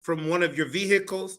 from one of your vehicles?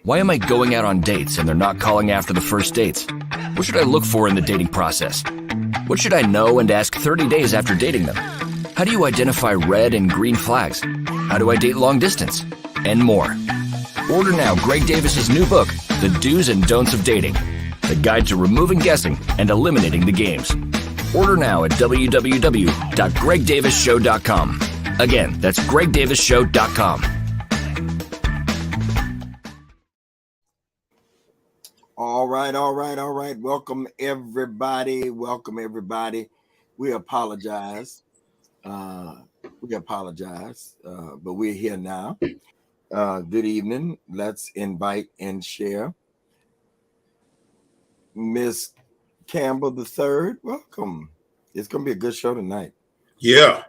Why am I going out on dates and they're not calling after the first dates? What should I look for in the dating process? What should I know and ask 30 days after dating them? How do you identify red and green flags? How do I date long distance? And more. Order now Greg Davis's new book, The Do's and Don'ts of Dating, the guide to removing guessing and eliminating the games. Order now at www.gregdavisshow.com. Again, that's gregdavisshow.com. All right. Welcome, everybody. We apologize. But we're here now. Good evening. Let's invite and share Miss Campbell III. Welcome. It's going to be a good show tonight. Yeah.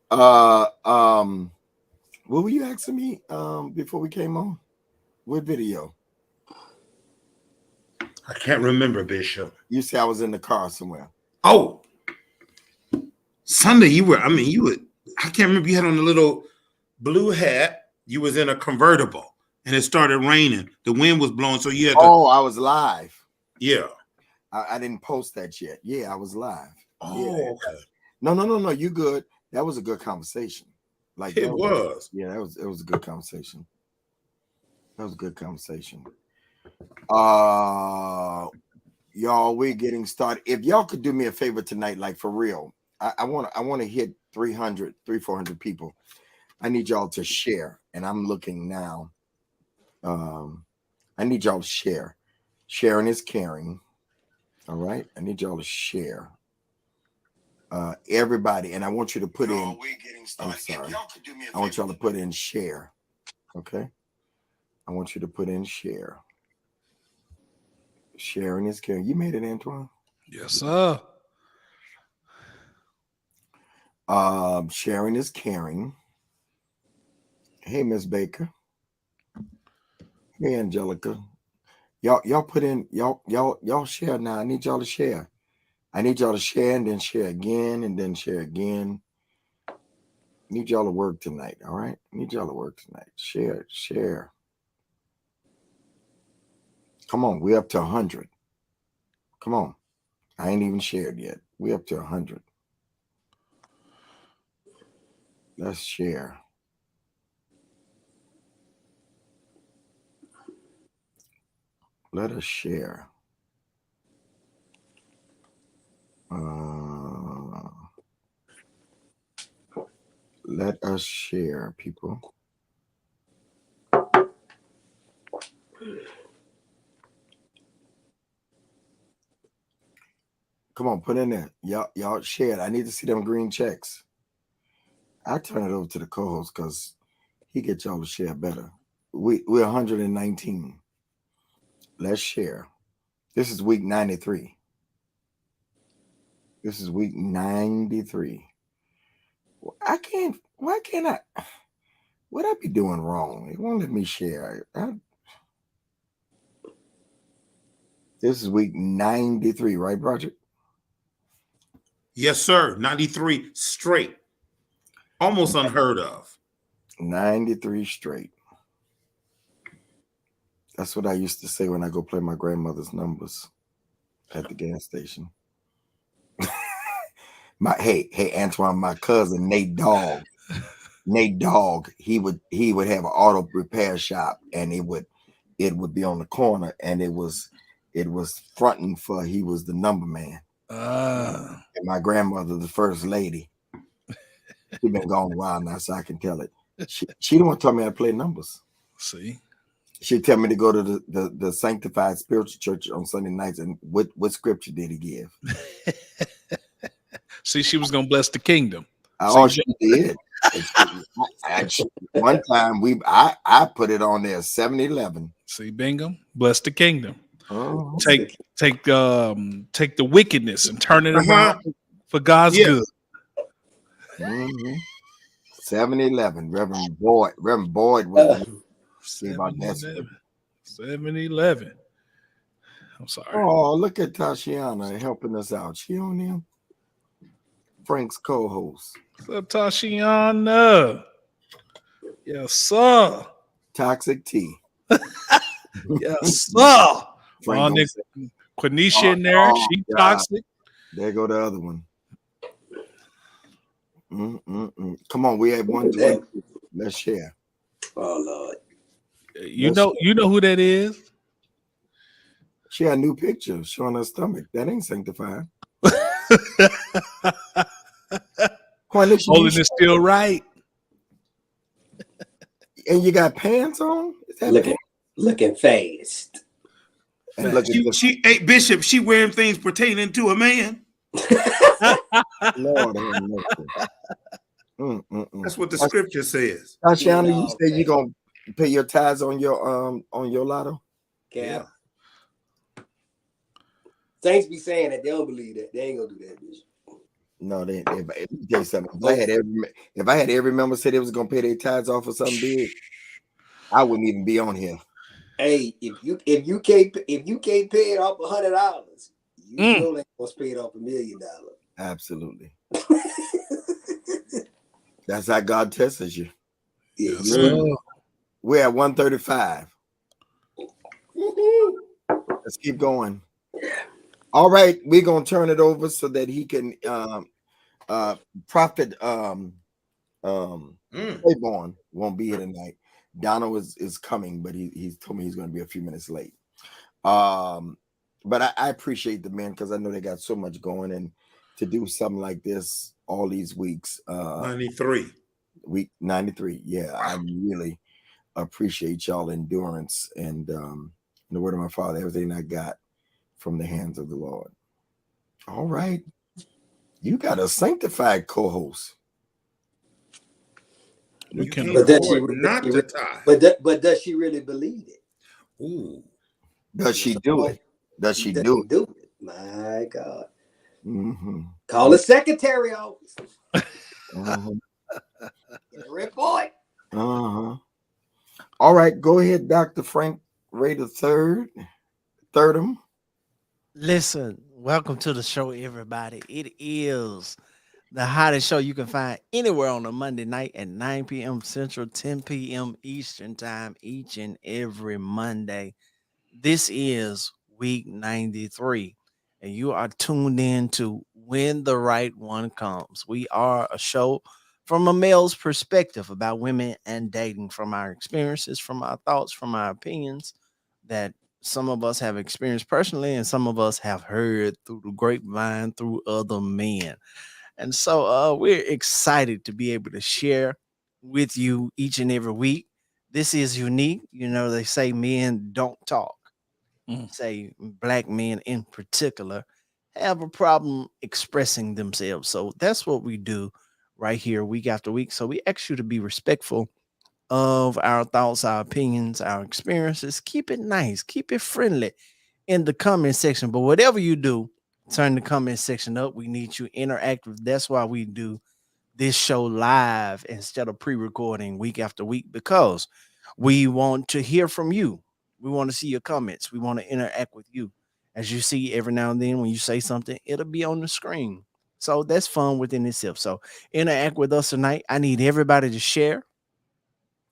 What were you asking me before we came on? What video? I can't remember, Bishop. You said I was in the car somewhere. Oh, Sunday you were, I can't remember. You had on a little blue hat. You was in a convertible and it started raining. The wind was blowing. So you had to. Oh, I was live. Yeah. I didn't post that yet. Yeah, I was live. Oh, yeah. Okay. No. You good. That was a good conversation. Like it was. Yeah, it was a good conversation. Y'all, we're getting started. If y'all could do me a favor tonight, like for real, I want to hit 400 people. I need y'all to share, and I'm looking now. I need y'all to share. Sharing is caring. All right, I need y'all to share. Everybody, and I want you to put in. I'm sorry. I want y'all to put in share. Okay. I want you to put in share. Sharing is caring. You made it, Antoine? Yes, sir. Sharing is caring. Hey, Miss Baker. Hey, Angelica. Y'all put in, y'all share now. I need y'all to share. I need y'all to share and then share again and then share again. Need y'all to work tonight, all right? Need y'all to work tonight. Share. Come on, we're up to 100. Come on. I ain't even shared yet. We're up to 100. Let's share. Let us share. Let us share, people. Come on, put in there. Y'all share it. I need to see them green checks. I turn it over to the co-host because he gets y'all to share better. We're 119. Let's share. This is week 93. Why can't I? What I be doing wrong? It won't let me share. This is week 93, right, Roger? Yes, sir. 93 straight. Almost unheard of. 93 straight. That's what I used to say when I go play my grandmother's numbers at the gas station. Hey, Antoine, my cousin Nate Dogg, he would have an auto repair shop, and it would be on the corner, and it was fronting for he was the number man. And my grandmother, the first lady, she's been gone a while now, so I can tell it. She don't want to tell me how to play numbers. See, she'd tell me to go to the Sanctified Spiritual Church on Sunday nights, and what scripture did he give? See, she was gonna bless the kingdom. She did. One time I put it on there 7-Eleven. See, Bingham, bless the kingdom. Oh, Take the wickedness and turn it around for God's Yeah. good. 7-Eleven. Reverend Boyd was see about that. 7-Eleven. I'm sorry. Oh, look at Tashiana helping us out. She on him. Frank's co-host. What's up, Tashiana? Yes, sir. Toxic T. Yes, sir. Frank gonna say, Quenisha in there. She God. toxic. There go the other one. Come on, we have one. Let's share. Oh Lord. You know who that is? She had a new picture showing her stomach. That ain't sanctified. Holiness still right. And you got pants on? Is that Looking fast. and look at She hey, Bishop, she wearing things pertaining to a man. Lord have mercy. That's what the scripture says. Tashiana, you say you gonna pay your tithes on your lotto? Yeah. Saints be saying that they don't believe that. They ain't gonna do that, bitch. No, they let me tell you something. If I had every member say they was gonna pay their tithes off for something big, I wouldn't even be on here. Hey, if you can't pay it off $100, you still ain't gonna pay it off $1 million. Absolutely. That's how God tests you. Yeah, We're at 135. Let's keep going. All right, we're gonna turn it over so that he can Prophet Claiborne won't be here tonight. Donald is coming, but he's told me he's going to be a few minutes late. But I appreciate the men because I know they got so much going, and to do something like this all these weeks. 93. Week 93. Yeah, I really appreciate y'all endurance and the word of my Father, everything I got from the hands of the Lord. All right. You got a sanctified co-host. You can't but does she afford not to tie. But does she really believe it? Ooh. Does she do it? Does she do it? My God. Mm-hmm. Call the secretary office. Uh-huh. Get a report. Uh-huh. All right, go ahead, Dr. Frank Ray the Thirdum. Listen, welcome to the show, everybody. It is the hottest show you can find anywhere on a Monday night at 9 p.m. Central, 10 p.m. Eastern time, each and every Monday. This is week 93, and you are tuned in to When the Right One Comes. We are a show from a male's perspective about women and dating, from our experiences, from our thoughts, from our opinions that some of us have experienced personally and some of us have heard through the grapevine through other men. And so we're excited to be able to share with you each and every week. This is unique. You know, they say men don't talk. Say black men in particular have a problem expressing themselves. So that's what we do right here week after week. So we ask you to be respectful of our thoughts, our opinions, our experiences. Keep it nice, keep it friendly in the comment section. But whatever you do, turn the comment section up. We need you interactive. That's why we do this show live instead of pre-recording week after week, because we want to hear from you. We want to see your comments. We want to interact with you. As you see, every now and then when you say something, it'll be on the screen. So that's fun within itself. So interact with us tonight. I need everybody to share.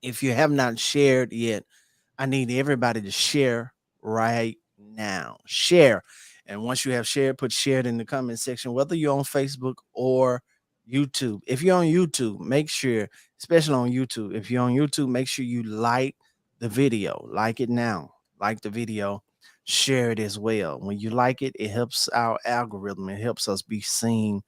If you have not shared yet, I need everybody to share right now. Share. And once you have shared, put shared in the comment section, whether you're on Facebook or YouTube. If you're on YouTube, make sure, especially on YouTube, if you're on YouTube, make sure you like the video. Like it now. Like the video. Share it as well. When you like it, it helps our algorithm. It helps us be seen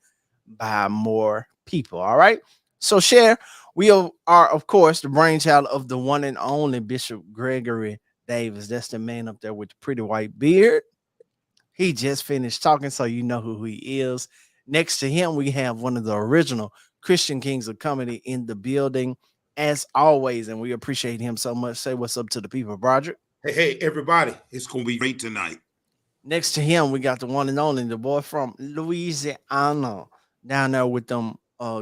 by more people. All right. So share. We are, of course, the brainchild of the one and only Bishop Gregory Davis. That's the man up there with the pretty white beard. He just finished talking, so you know who he is. Next to him, we have one of the original Christian Kings of Comedy in the building as always, and we appreciate him so much. Say what's up to the people, Broderick. Hey, everybody, it's gonna be great tonight. Next to him, we got the one and only, the boy from Louisiana, down there with them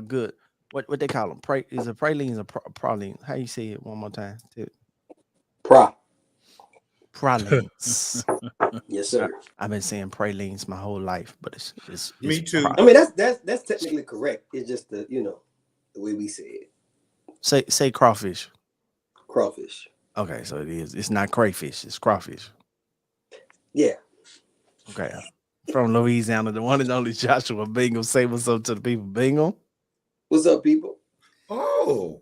good. What they call them? Is it pralines or pralines? How you say it one more time? Pralines. Yes, sir. I've been saying pralines my whole life, but it's Me too. I mean, that's technically correct. It's just the the way we say it. Say crawfish. Crawfish. Okay, so it is. It's not crayfish. It's crawfish. Yeah. Okay. From Louisiana, the one and only Joshua Bingham. Say what's up to the people, Bingham. What's up, people? Oh,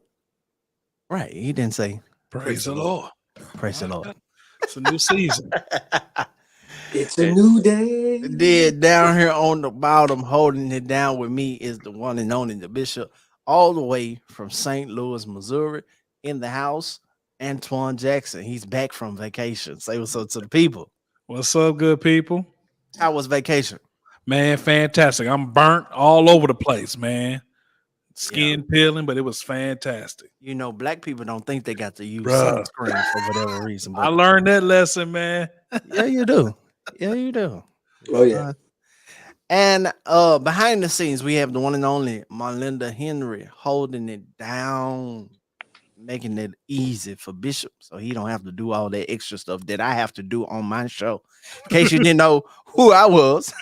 Right. He didn't say Praise the Lord. praise the Lord. It's a new season. It's a new day. Then down here on the bottom, holding it down with me is the one and only the bishop, all the way from St. Louis, Missouri, in the house, Antoine Jackson. He's back from vacation. Say what's up to the people. What's up, good people? How was vacation? Man, fantastic. I'm burnt all over the place, man. Skin peeling, but it was fantastic. You know, black people don't think they got to use Bruh. sunscreen for whatever reason. I But learned that lesson, man. yeah, you do. Yeah, you do. Oh yeah. And behind the scenes, we have the one and only Marlinda Henry holding it down, making it easy for Bishop, so he don't have to do all that extra stuff that I have to do on my show. In case you didn't know who I was,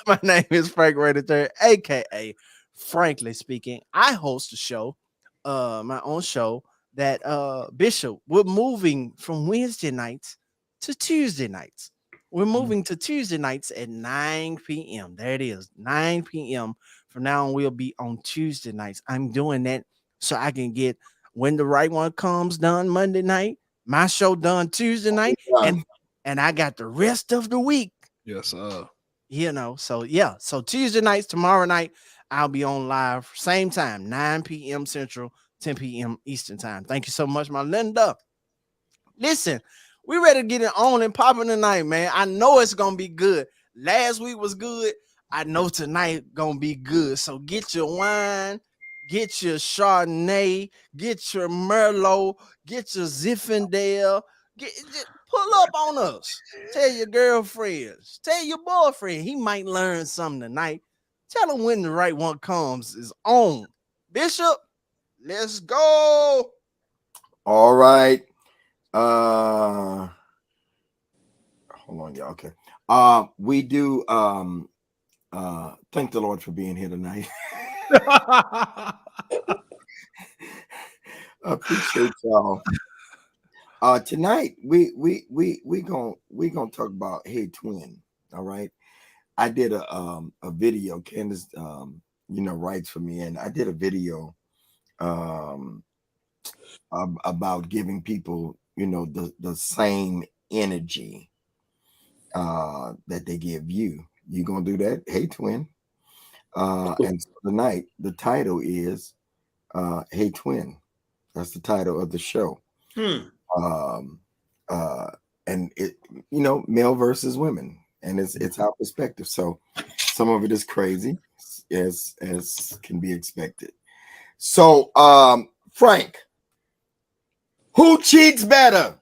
my name is Frank Ray III, aka Frankly Speaking. I host a show, my own show that Bishop. We're moving from Wednesday nights to Tuesday nights. We're moving to Tuesday nights at 9 p.m. There it is, 9 p.m. From now on, we'll be on Tuesday nights. I'm doing that so I can get When the Right One Comes done Monday night, my show done Tuesday night, and I got the rest of the week. Yes, So yeah. So Tuesday nights, tomorrow night, I'll be on live, same time, 9 p.m. Central, 10 p.m. Eastern time. Thank you so much, my Linda. Listen, we ready to get it on and popping tonight, man. I know it's gonna be good. Last week was good. I know tonight gonna be good. So get your wine, get your Chardonnay, get your Merlot, get your Zinfandel. Just pull up on us. Tell your girlfriends, tell your boyfriend. He might learn something tonight. Tell him When the Right One Comes is on. Bishop, let's go. All right. Hold on, y'all. Okay. We do thank the Lord for being here tonight. Appreciate y'all. Tonight we gonna talk about Hey Twin. All right. I did a video. Candace writes for me, and I did a video about giving people the same energy that they give you. You gonna do that? Hey Twin. And so tonight the title is Hey Twin. That's the title of the show. And it male versus women, and it's our perspective. So some of it is crazy as can be expected. So Frank, who cheats better?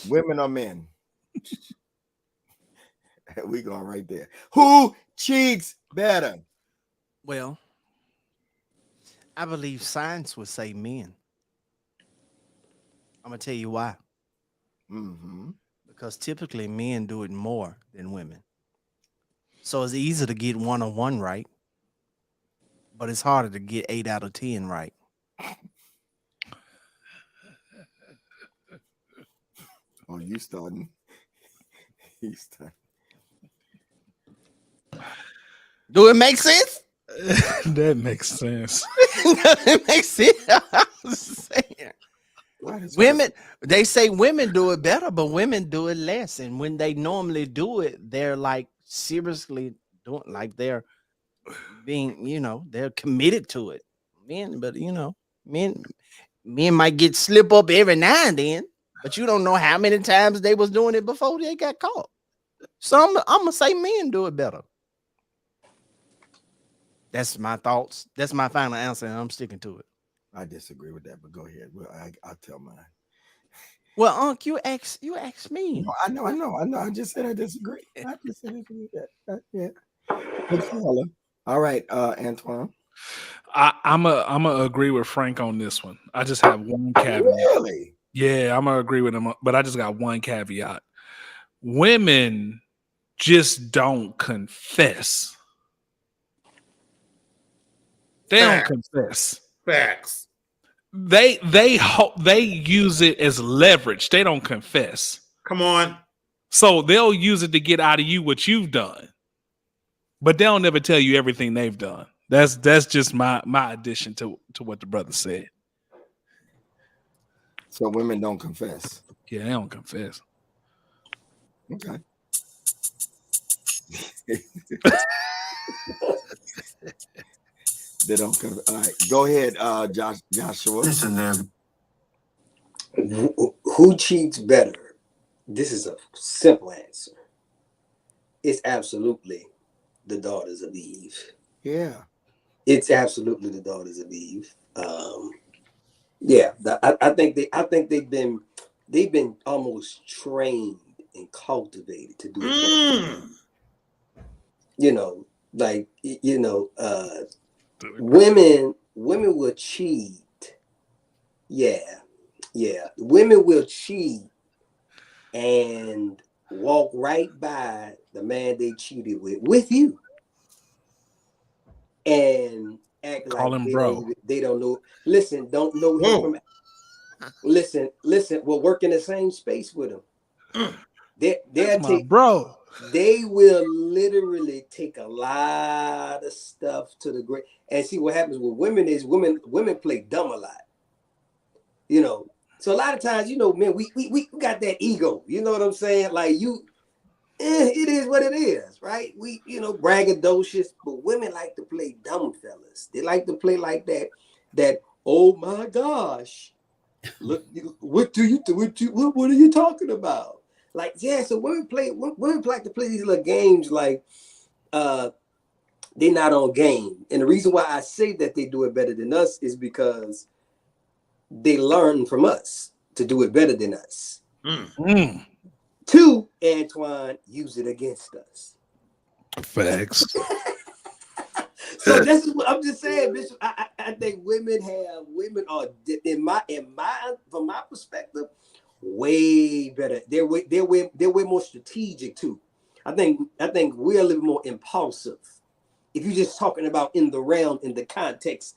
Women or men? We going right there. Who cheats better? Well, I believe science would say men. I'm gonna tell you why. Because typically men do it more than women. So it's easy to get 101 right, but it's harder to get 8 out of 10 right. Oh, you starting? He's starting. Do it make sense? that makes sense. It makes sense. I'm saying. Women, they say women do it better, but women do it less. And when they normally do it, they're like seriously doing, like they're being, they're committed to it. Men, but men might get slip up every now and then, but you don't know how many times they was doing it before they got caught. So I'm gonna say men do it better. That's my thoughts. That's my final answer, and I'm sticking to it. I disagree with that, but go ahead. Well, I'll tell mine. Well, Unc, you asked me. No, I know. I just said I disagree. I just said I disagree with that. Yeah. Good fella. All right, Antoine. I'm a agree with Frank on this one. I just have one caveat. Really? Yeah, I'm gonna agree with him, but I just got one caveat. Women just don't confess. They Facts. don't confess. Facts. They use it as leverage. They don't confess. Come on. So they'll use it to get out of you what you've done. But they'll never tell you everything they've done. That's just my addition to what the brother said. So women don't confess. Yeah, they don't confess. Okay. They don't confess. All right. Go ahead, Joshua. Listen, man. Who cheats better? This is a simple answer. It's absolutely the daughters of Eve. Yeah. It's absolutely the daughters of Eve. I think they've been almost trained and cultivated to do it. Women will cheat. Yeah. Women will cheat and walk right by the man they cheated with you. And act Call like him bro. They don't know. Listen, don't know him from. Listen. We'll work in the same space with him. They'll take bro. They will literally take a lot of stuff to the grave. And see what happens with women is women play dumb a lot. So a lot of times, man, we got that ego. You know what I'm saying? Like it is what it is, right? We, braggadocious, but women like to play dumb fellas. They like to play like that, oh my gosh. Look, what are you talking about? Like, yeah, so women like to play these little games like they're not on game. And the reason why I say that they do it better than us is because they learn from us to do it better than us. Two, Antoine, use it against us. Facts. So this is what I'm just saying, Bishop. I think women are from my perspective, way better. They're way more strategic too. I think we're a little more impulsive. If you're just talking about in the context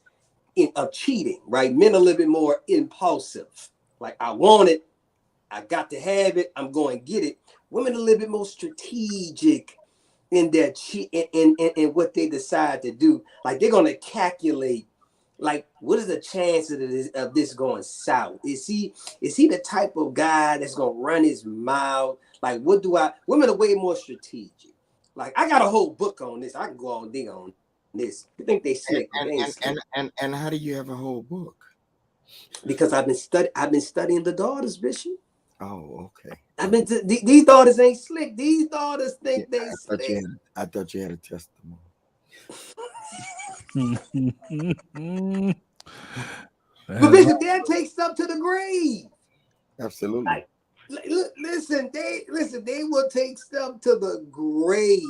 of cheating, right? Men are a little bit more impulsive. Like, I want it, I got to have it, I'm going to get it. Women are a little bit more strategic in their in what they decide to do. Like, they're gonna calculate, like, what is the chance of this going south? Is he the type of guy that's gonna run his mouth? Like, women are way more strategic. Like, I got a whole book on this. I can go all day on this. You think they slick? And how do you have a whole book? Because I've been studying the daughters, Bishop. Oh, okay. These daughters ain't slick. These daughters think they slick. I thought you had a testimony. But Bishop, they'll take stuff to the grave. Absolutely. Listen, they will take stuff to the grave.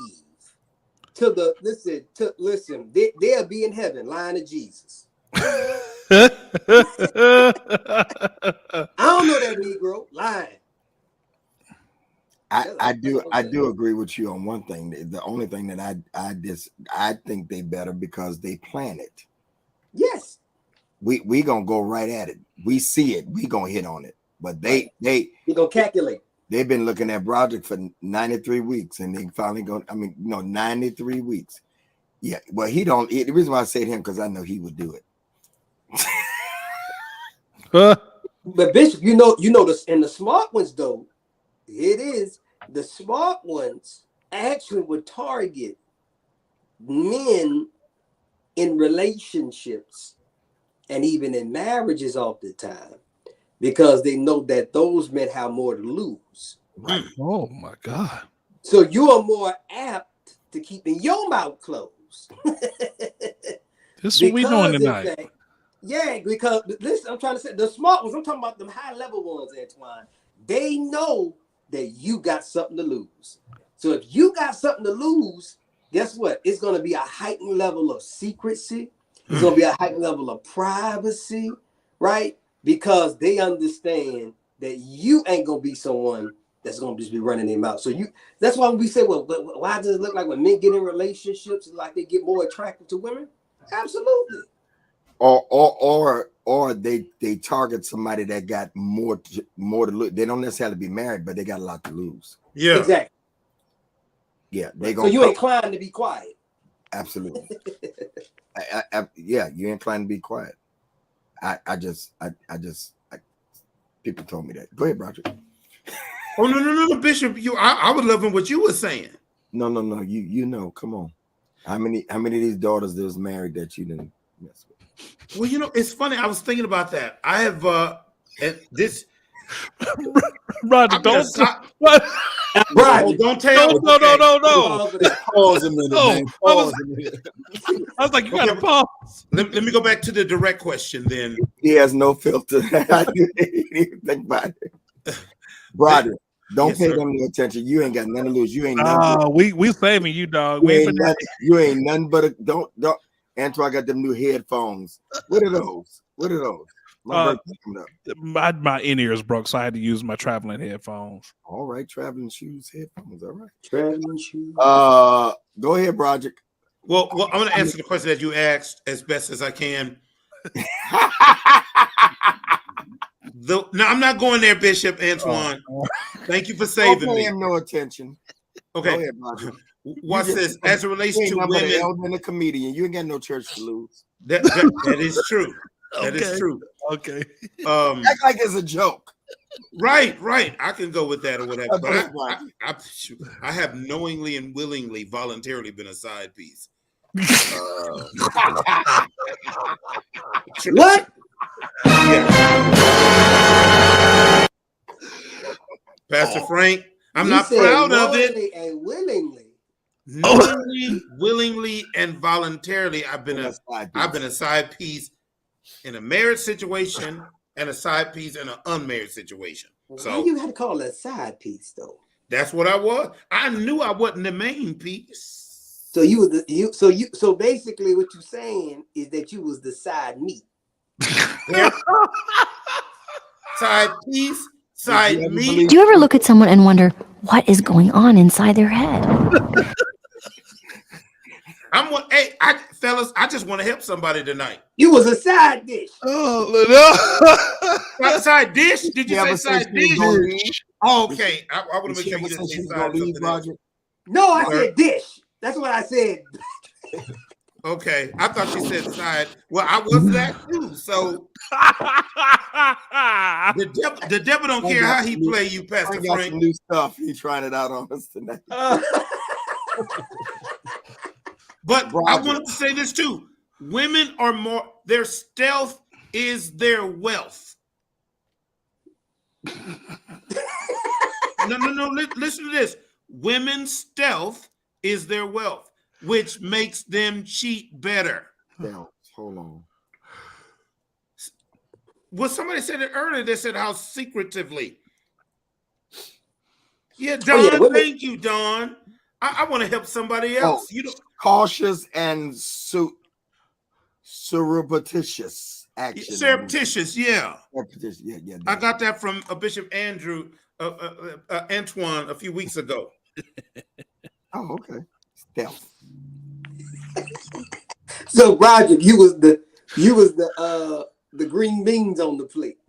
They'll be in heaven, lying to Jesus. I don't know that Negro lying. I do agree with you on one thing. The only thing that I think they better because they plan it. Yes. We gonna go right at it. We see it. We gonna hit on it. But they gonna calculate. They've been looking at Broderick for 93 weeks, and they finally 93 weeks. Yeah. Well, the reason why I said him because I know he would do it. But Bishop, you know this, and the smart ones though, it is the smart ones actually would target men in relationships and even in marriages all the time because they know that those men have more to lose. Right. Oh my God. So you are more apt to keeping your mouth closed lose. This is what we doing tonight. Yeah, because listen, I'm trying to say the smart ones. I'm talking about the high level ones, Antoine. They know that you got something to lose. So if you got something to lose, guess what? It's going to be a heightened level of secrecy. It's going to be a heightened level of privacy, right? Because they understand that you ain't going to be someone that's going to just be running their mouth. So that's why we say, well, but why does it look like when men get in relationships, like they get more attracted to women? Absolutely. Or they target somebody that got more to lose. They don't necessarily be married, but they got a lot to lose. Yeah, exactly. Yeah, they So you inclined to be quiet. Absolutely. Yeah, you're inclined to be quiet. I just people told me that. Go ahead, Roger. Oh no, Bishop. I was loving what you were saying. No. You know, come on. How many of these daughters that was married that you didn't mess with? Well, it's funny. I was thinking about that. I have this. Roger, don't. Right. Oh, don't tell. No. Pause a minute, man. Pause a minute. I was like, you gotta pause. Let me go back to the direct question then. He has no filter. I didn't even think about it. Roger, don't pay them no attention. You ain't got nothing to lose. You ain't nothing. We saving you, dog. You ain't nothing but don't. Antoine got them new headphones. What are those? My in-ears broke, so I had to use my traveling headphones. All right, traveling shoes, headphones. All right. Traveling shoes. Go ahead, Broderick. Well, I'm going to answer the question that you asked as best as I can. No, I'm not going there, Bishop Antoine. Thank you for saving me. Him no attention. Okay. Go ahead, Broderick. What's this? As it relates to women, elder and a comedian, you ain't got no church to lose. That is true. That is true. Okay. Act like it's a joke. Right. I can go with that or whatever. But I have knowingly and willingly, voluntarily been a side piece. What? Yeah. Pastor Frank, I'm not proud of it. And willingly. Knowingly, willingly, and voluntarily, I've been a side piece in a marriage situation and a side piece in an unmarried situation. So why you had to call it a side piece though? That's what I was. I knew I wasn't the main piece. So so basically what you're saying is that you was the side meat. Side piece, side meat. Do you ever look at someone and wonder what is going on inside their head? Fellas, I just want to help somebody tonight. You was a side dish. Side dish? Did you say side dish? Oh, okay. I want to make sure you didn't say side. No, I said dish. That's what I said. Okay, I thought you said side. Well, I was that too. So the devil don't care how he play you, Pastor Frank. Some new stuff. He's trying it out on us tonight. But I wanted to say this too. Women are more, their stealth is their wealth. No. Listen to this. Women's stealth is their wealth, which makes them cheat better. Hold on. Well, somebody said it earlier. They said how secretively. Yeah, Don. Thank you, Don. I want to help somebody else. Cautious and surreptitious action. Surreptitious, yeah. Yeah. I got that from Bishop Andrew Antoine a few weeks ago. Oh, okay. Stealth. So Roger, you was the green beans on the plate.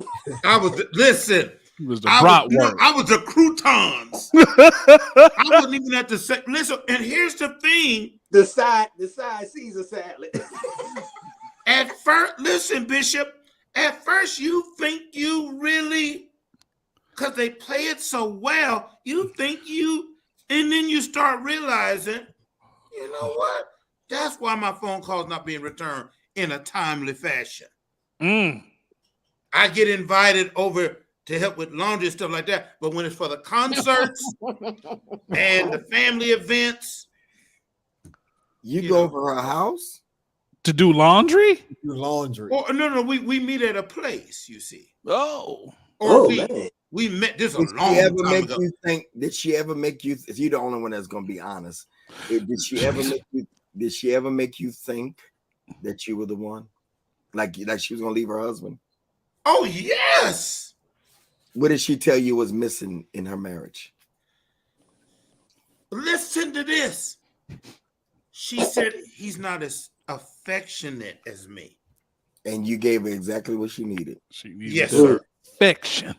I was listen. It was the bratwurst. I was the croutons. I wasn't even at the set. Listen, and here's the thing: the side Caesar salad. At first, listen, Bishop. At first, you think you really, because they play it so well, you think and then you start realizing, you know what? That's why my phone call's not being returned in a timely fashion. I get invited over to help with laundry and stuff like that. But when it's for the concerts and the family events, You You go know. over her house? To do laundry? Do laundry. Or no, we meet at a place, you see. Oh. Or man. we met this a Did long she ever time make ago. you think? Did she ever make you? If you're the only one that's gonna be honest, did she ever make you? Did she ever make you think that you were the one? Like she was gonna leave her husband? Oh yes. What did she tell you was missing in her marriage? Listen to this. She said he's not as affectionate as me. And you gave her exactly what she needed. She needs Yes, sir. affection.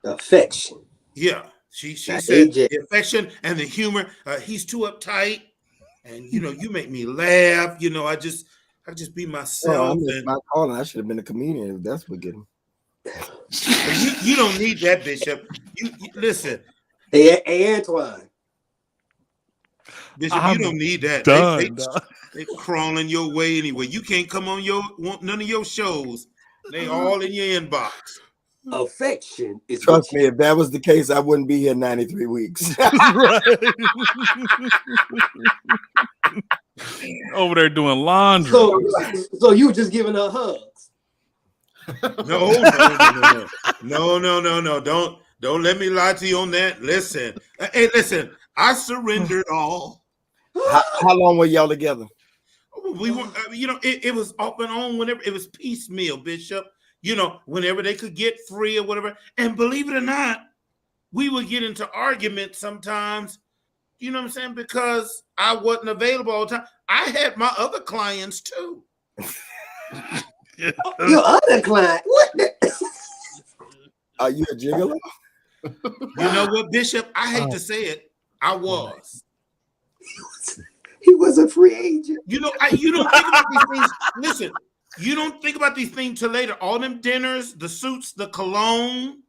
Affection. Yeah. She Now, said AJ. the affection and the humor. He's too uptight, and you make me laugh. I just be Oh, I myself. missed And my calling. I should have been a comedian if that's what get him. you don't need that, Bishop. You listen, Hey, Antoine. Bishop. I'm you don't need that. Done. They crawling your way anyway. You can't come on none of your shows. They all in your inbox. Affection is Trust me, if that was the case, I wouldn't be here 93 weeks. Right. Over there doing laundry. So you were just giving her hugs. No. Don't let me lie to you on that. Listen, hey, listen. I surrendered all. How long were y'all together? We were, it was off and on whenever it was piecemeal, Bishop. Whenever they could get free or whatever. And believe it or not, we would get into arguments sometimes. You know what I'm saying? Because I wasn't available all the time. I had my other clients too. Your other client. What the? Are you a gigolo? You know what, Bishop? I hate to say it. I was. He was a free agent. You don't think about these things. Listen, you don't think about these things till later. All them dinners, the suits, the cologne.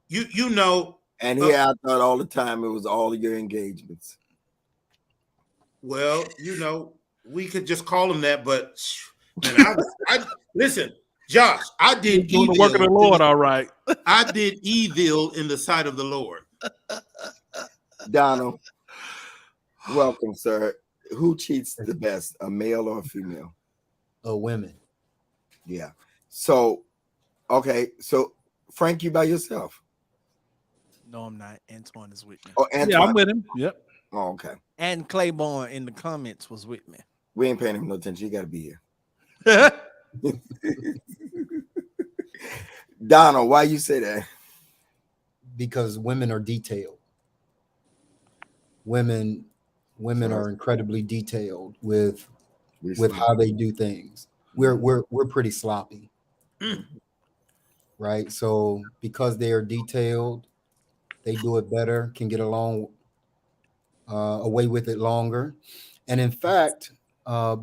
You know. And here I thought all the time it was all of your engagements. Well, we could just call them that, but man, I listen, Josh. I did Doing the work of the Lord, all right. I did evil in the sight of the Lord. Donald, welcome, sir. Who cheats the best, a male or a female? Women. Yeah. So, okay. So, Frank, you by yourself? No, I'm not. Antoine is with me. Oh, Antoine. Yeah, I'm with him. Yep. Oh, okay. And Claiborne in the comments was with me. We ain't paying him no attention. You got to be here. Donald, why you say that? Because women are detailed. Women are incredibly detailed with how they do things. We're pretty sloppy. Right? So because they are detailed, they do it better, can get along away with it longer. And in fact,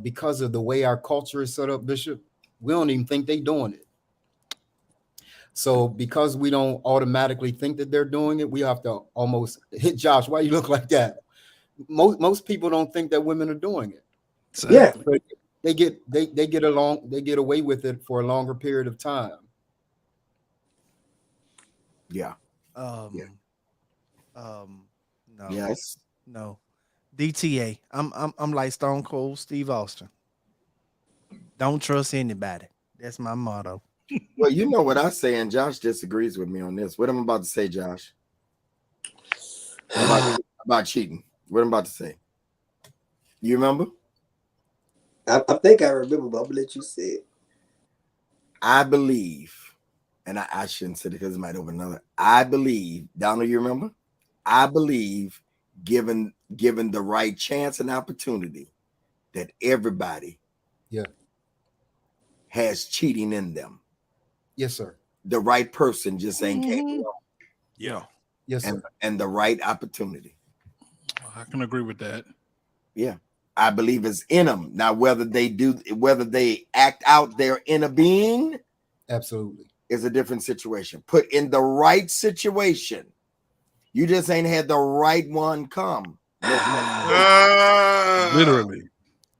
because of the way our culture is set up, Bishop, we don't even think they're doing it. So because we don't automatically think that they're doing it, we have to almost hit Josh. Why you look like that? Most people don't think that women are doing it. Yeah. But they get away with it for a longer period of time. Yeah. No. Yes. No. DTA. I'm like Stone Cold Steve Austin. Don't trust anybody. That's my motto. Well, you know what I say, and Josh disagrees with me on this. What I'm about to say, Josh, about cheating. What I'm about to say. You remember? I think I remember, but I'm gonna let you say it. I believe, and I shouldn't say it because it might open another. I believe, Donald, you remember? I believe, given the right chance and opportunity, that everybody has cheating in them. Yes, sir. The right person just ain't came along. Yeah. Yes, sir. And the right opportunity. I can agree with that. Yeah. I believe it's in them. Now, whether they act out their inner being, absolutely, is a different situation. Put in the right situation. You just ain't had the right one come. Literally.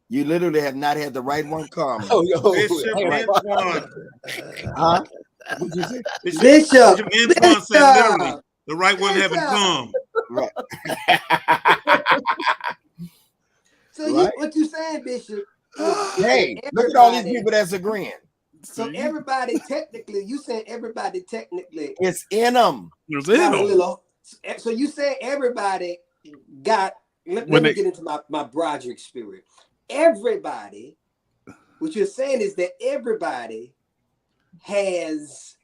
You literally have not had the right one come. Bishop Antoine. Huh? Bishop Antoine said literally, the right one haven't come. Right. So Right. what you saying, Bishop? Hey, look at all these people that's agreeing. So everybody technically, you saying everybody technically It's in them. It's in got a them. little. So you say everybody got. Let me get into my Broderick spirit. Everybody, what you're saying is that everybody has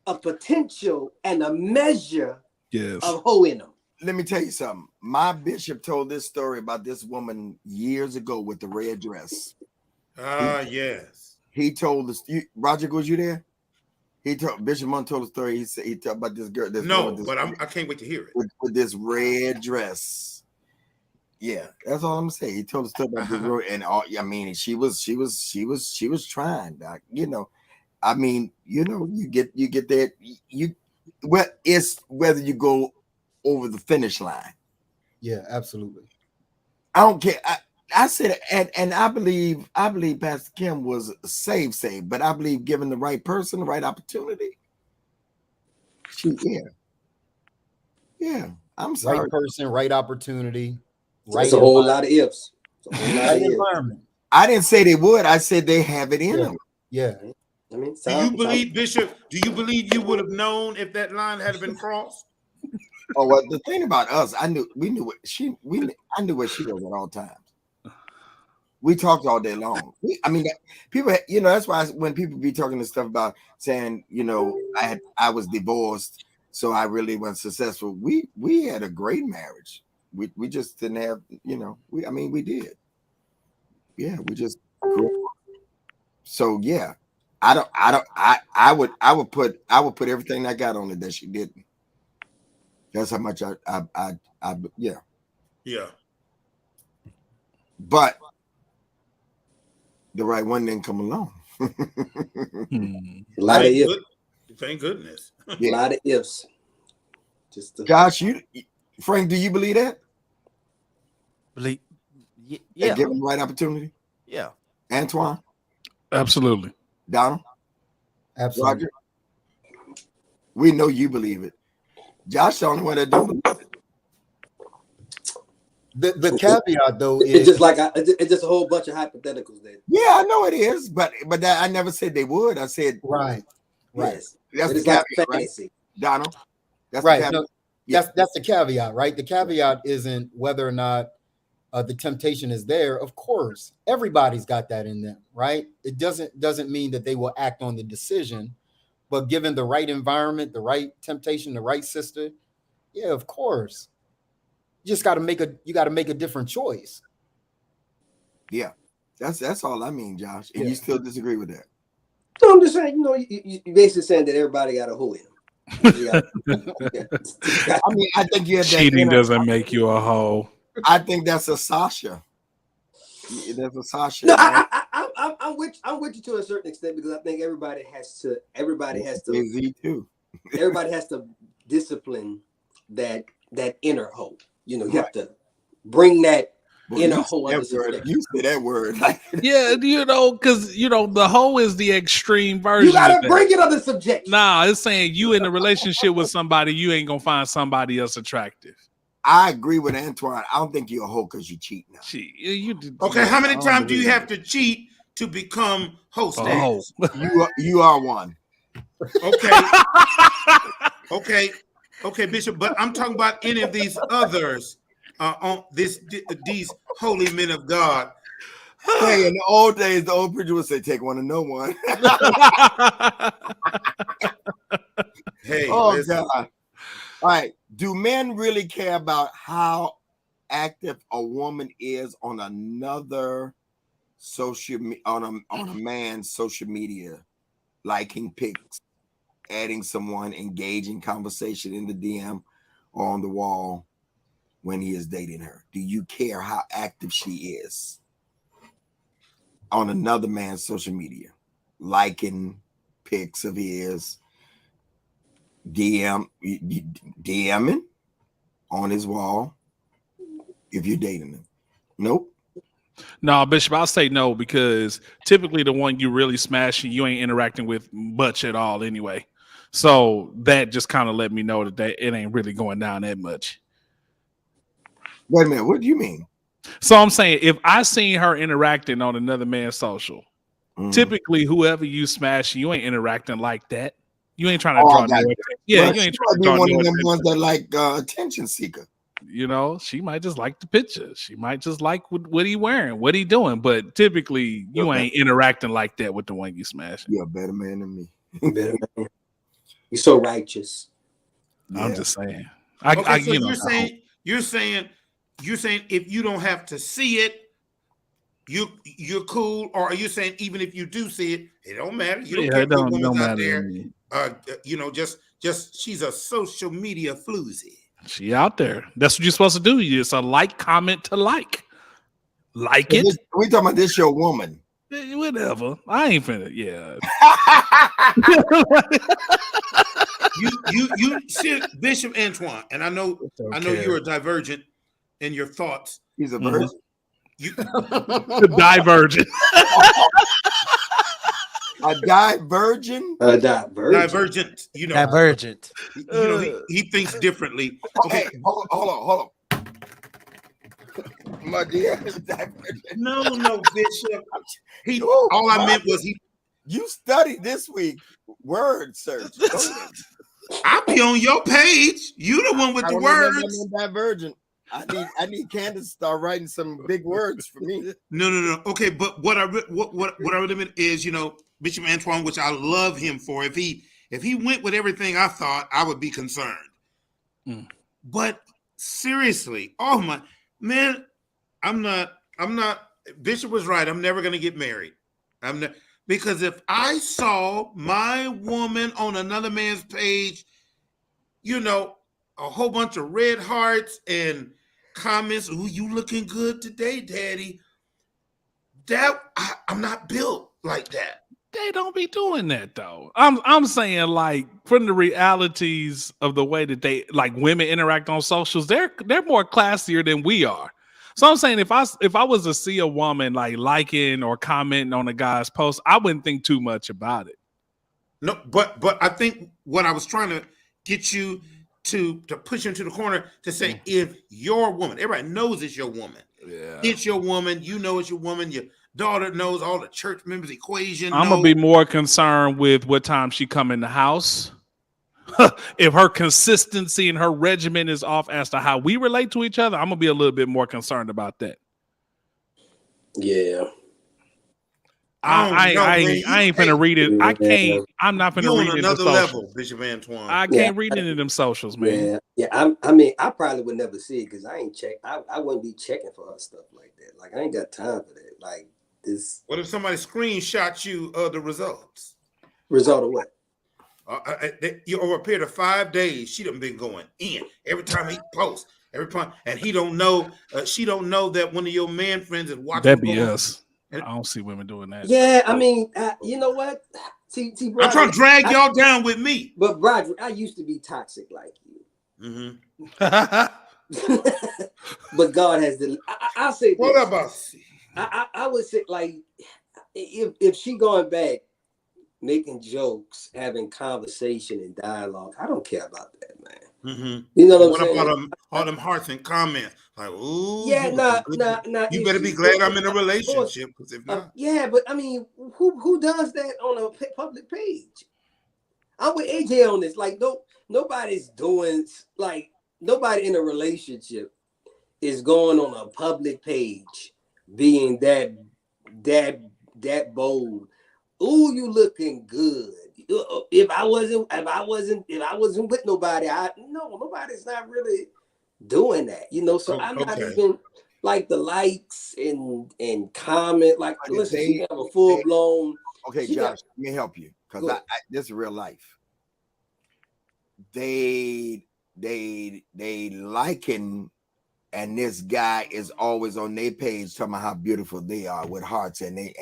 a potential and a measure Yes. of hoe in them. Let me tell you something. My bishop told this story about this woman years ago with the red dress. Yes. He told us. Roger, was you there? He told Bishop Munn told the story. He talked about this girl. I can't wait to hear it. With this red dress. Yeah, that's all I'm gonna say. He told the story about this girl, and all. I mean, she was trying. Doc. You know, I mean, you know, you get that. Well, it's whether you go over the finish line. Yeah, absolutely. I don't care. I said, and I believe Pastor Kim was saved, but I believe given the right person, the right opportunity, yeah. I'm sorry. Right person, right opportunity, That's a whole lot of ifs. Right environment. I didn't say they would. I said they have it in them. Yeah. I mean, Do you believe, Bishop? Do you believe you would have known if that line had been crossed? Oh, well, the thing about us, I knew I knew where she was at all times. We talked all day long. People, you know, that's why when people be talking this stuff about saying, you know, I was divorced, so I really wasn't successful. We had a great marriage. We just didn't have, you know, we did. Yeah, we just grew up. So yeah, I would put everything I got on it that she didn't. That's how much I yeah. Yeah. But the right one didn't come along. A lot of ifs. Thank goodness. A lot of ifs. Josh, Frank, do you believe that? Believe, Yeah. Given the right opportunity? Yeah. Antoine? Absolutely. Donald? Absolutely. Roger? We know you believe it. Josh, the only one that don't believe it. The caveat though is it's just like it's just a whole bunch of hypotheticals there. Yeah, I know it is, but that I never said they would. I said right. Yes. That's It's the like caveat, right? fantasy. Donald? That's Right. the caveat. No, that's the caveat, right? The caveat isn't whether or not the temptation is there. Of course, everybody's got that in them, right? It doesn't mean that they will act on the decision, but given the right environment, the right temptation, the right sister, yeah, of course. You just got to make a different choice. Yeah, that's all I mean, Josh. And you still disagree with that? No, I'm just saying, you know, you basically saying that everybody got a hoe in them. I mean, I think you have that Cheating doesn't make you a hoe. I think that's a Sasha. That's a Sasha. No, right? I'm with you to a certain extent because I think everybody has to Jay-Z too. everybody has to discipline that inner hoe. You know, you have to bring that inner hoe under subjection. You say that word. Yeah, you know, because you know the hoe is the extreme version. You gotta of that. bring it under subjection. Nah, it's saying you in a relationship with somebody, you ain't gonna find somebody else attractive. I agree with Antoine. I don't think you're a hoe because you cheat now. Okay, how many times do you have to cheat to become host? You are one. Okay. Okay, Bishop, but I'm talking about any of these others on these holy men of God. Hey, in the old days, the old preacher would say, "Take one and no one." Hey, oh listen. God! All right, do men really care about how active a woman is on another on a man's social media, liking pics, adding someone, engaging conversation in the DM or on the wall when he is dating her? Do you care how active she is on another man's social media, liking pics of his, DMing on his wall if you're dating him? Nope. No, Bishop, I'll say no because typically the one you really smashing, you ain't interacting with much at all anyway. So that just kind of let me know that it ain't really going down that much. Wait a minute, what do you mean? So I'm saying if I seen her interacting on another man's social, typically whoever you smash, you ain't interacting like that. You ain't trying to draw no attention. Yeah, Well, you ain't she trying to might be draw one no of them attention. ones that like attention seeker. You know, she might just like the picture. She might just like what he wearing, what he doing. But typically, you ain't interacting like that with the one you smashing. You're a better man than me. Better man. You're so righteous. I'm just saying. Okay, so you're saying if you don't have to see it, you're cool, or are you saying even if you do see it, it don't matter? You don't care if the woman's out there. Just she's a social media floozy. She out there. That's what you're supposed to do. It's a like, comment to like. Like it. We talking about this your woman. Whatever. I ain't finna. Yeah. you see, Bishop Antoine, and I know you're a divergent in your thoughts. He's a virgin. Divergent. A divergent. Divergent. You know. Divergent. You know, he thinks differently. Okay, hey, hold on. My dear. No, Bishop. All I meant was You studied this week word search. I'll be on your page. You the one with the words. Divergent. I need Candace to start writing some big words for me. No. Okay, but what I really meant is, you know, Bishop Antoine, which I love him for. If he went with everything I thought, I would be concerned. But seriously, oh my man, I'm not. Bishop was right. I'm never gonna get married. Because if I saw my woman on another man's page, you know, a whole bunch of red hearts and comments, "Ooh, you looking good today, Daddy." I'm not built like that. They don't be doing that though. I'm saying, like, from the realities of the way that they, like, women interact on socials, they're more classier than we are. So I'm saying if I was to see a woman like liking or commenting on a guy's post, I wouldn't think too much about it. No, but I think what I was trying to get you to push into the corner to say, if your woman, everybody knows it's your woman. Yeah. It's your woman. You know it's your woman. Your daughter knows, all the church members equation. I'm gonna be more concerned with what time she come in the house. If her consistency and her regimen is off as to how we relate to each other, I'm gonna be a little bit more concerned about that. Yeah. I ain't finna read it. I can't. I'm not finna read it in the socials. Level, Bishop Antoine. I can't read it in them socials, man. Yeah. I mean, I probably would never see it because I ain't check. I wouldn't be checking for her stuff like that. Like, I ain't got time for that. Like this. What if somebody screenshot you the results? Result of what? Over a period of 5 days, she done been going in every time he posts. Every time, and he don't know. She don't know that one of your man friends is watching. That'd be us. I don't see women doing that. Yeah, I mean, you know what? See, Broderick, I'm trying to drag y'all down with me. But Broderick, I used to be toxic like you. But God has the. I'll say this. What about? I would say, like, if she going back, making jokes, having conversation and dialogue, I don't care about that, man. You know what I'm saying? What about all them hearts and comments? Like, ooh, yeah, nah. You better be glad I'm in a relationship, because if not, yeah, but I mean, who does that on a public page? I'm with AJ on this. Like, nobody's doing, like, nobody in a relationship is going on a public page being that bold. Ooh, you looking good. If I wasn't with nobody, nobody's not really doing that, you know. So I'm not even like the likes and comment. Like, listen, she have a full blown. Okay, Josh, let me help you, because I this is real life. They liking, and this guy is always on their page talking about how beautiful they are with hearts, and they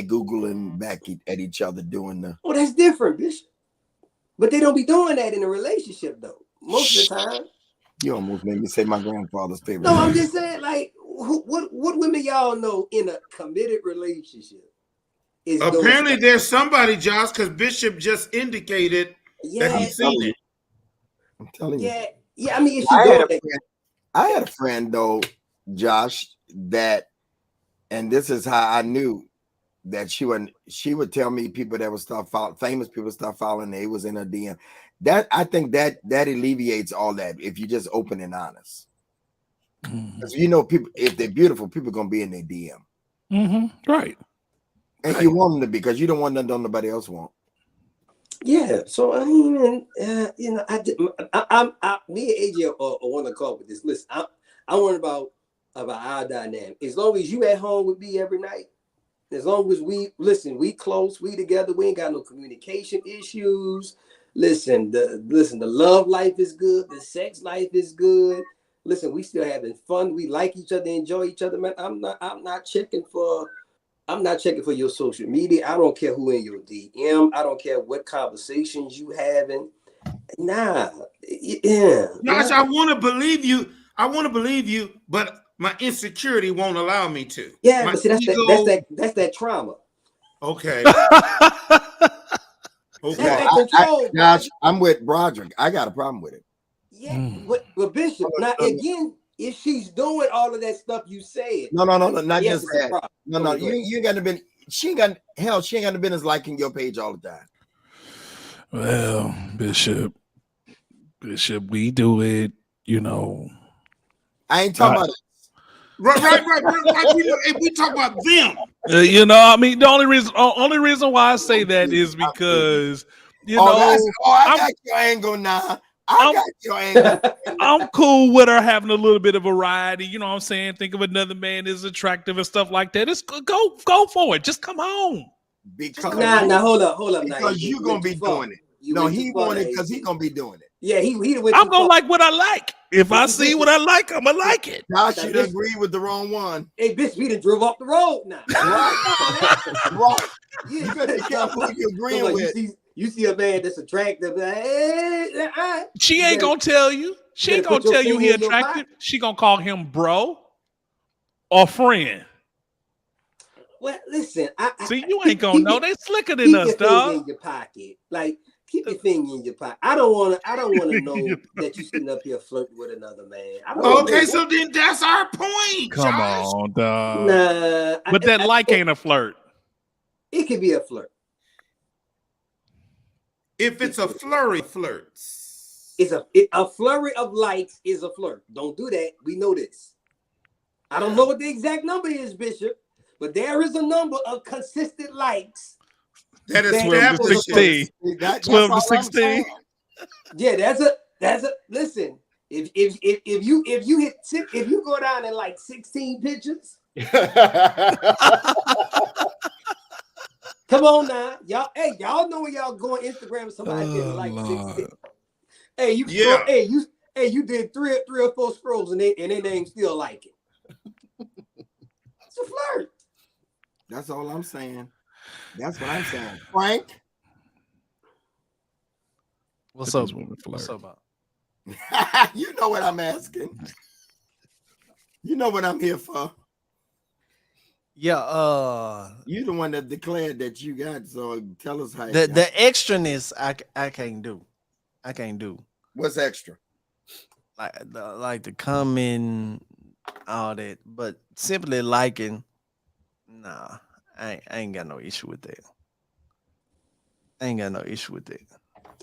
Googling back at each other doing the. Oh, that's different, Bishop. But they don't be doing that in a relationship, though. Most of the time. You almost made me say my grandfather's favorite. No, I'm just saying, like, what women y'all know in a committed relationship is apparently there's somebody, Josh, because Bishop just indicated that he's seen it. I'm telling you. Yeah. I mean, I had a friend though Josh, that, and this is how I knew that she would tell me people that would start following, famous people start following, they was in her DM. That I think that alleviates all that if you're just open and honest. Because people, if they're beautiful, people gonna be in their DM. Right. And you want them to be, because you don't want them to nobody else want. Yeah, so I mean, me and AJ are on the call with this. Listen, I want about our dynamic. As long as you at home with me every night, as long as we close, we together, we ain't got no communication issues. Listen, the love life is good, the sex life is good. Listen, we still having fun. We like each other, enjoy each other, man. I'm not checking for your social media. I don't care who in your DM. I don't care what conversations you having. Nah, yeah. Josh, I want to believe you. But my insecurity won't allow me to. Yeah, my but see, that's that trauma. Okay. Okay. Josh, I'm with Broderick. I got a problem with it. Yeah, but Bishop, now again, if she's doing all of that stuff you said, no, not yes, just that. No, you ain't got to be. She ain't got no business liking your page all the time. Well, Bishop, we do it. I ain't talking about it. Right. We talk about them. I mean, the only reason why I say that is because I got your angle now. I got your angle. I'm cool with her having a little bit of variety. You know what I'm saying? Think of another man is attractive and stuff like that. It's go for it. Just come home. Because now hold up. Because you're gonna be doing it. No, he want it because he's gonna be doing it. Yeah, I'm gonna like what I like. If I see what I like, I'm gonna like it. Josh, you agree with the wrong one. Hey, bitch, we done drove off the road now. Right. You better be careful who you agreeing with. You see a man that's attractive. She ain't gonna tell you. She ain't gonna tell you he attractive. She gonna call him bro or friend. Well, listen. See, you ain't gonna know. They slicker than us, dog. In your pocket, like keep your finger in your pocket. I don't want to know that you sitting up here flirting with another man. Okay, so then that's our point. Come Josh. on, dog. Nah, but that ain't a flirt. It could be a flirt. If it's a flurry flirts. It's a flurry of likes is a flirt. Don't do that. We know this. I don't know what the exact number is, Bishop, but there is a number of consistent likes. That is 12 to 16. 12 to 16. Yeah, that's a listen. If you go down in like 16 pictures. Come on now, y'all. Hey, y'all know when y'all go on Instagram, somebody did like 16. Hey, you did three or four scrolls and their name still like it. It's a flirt. That's all I'm saying. That's what I'm saying. Frank, what's up, Bob? You know what I'm asking. You know what I'm here for. Yeah, you the one that declared that you got, so tell us how the extraness I can't do. I can't do. What's extra? Like the comment, all that, but simply liking, nah, I ain't got no issue with that. I ain't got no issue with that.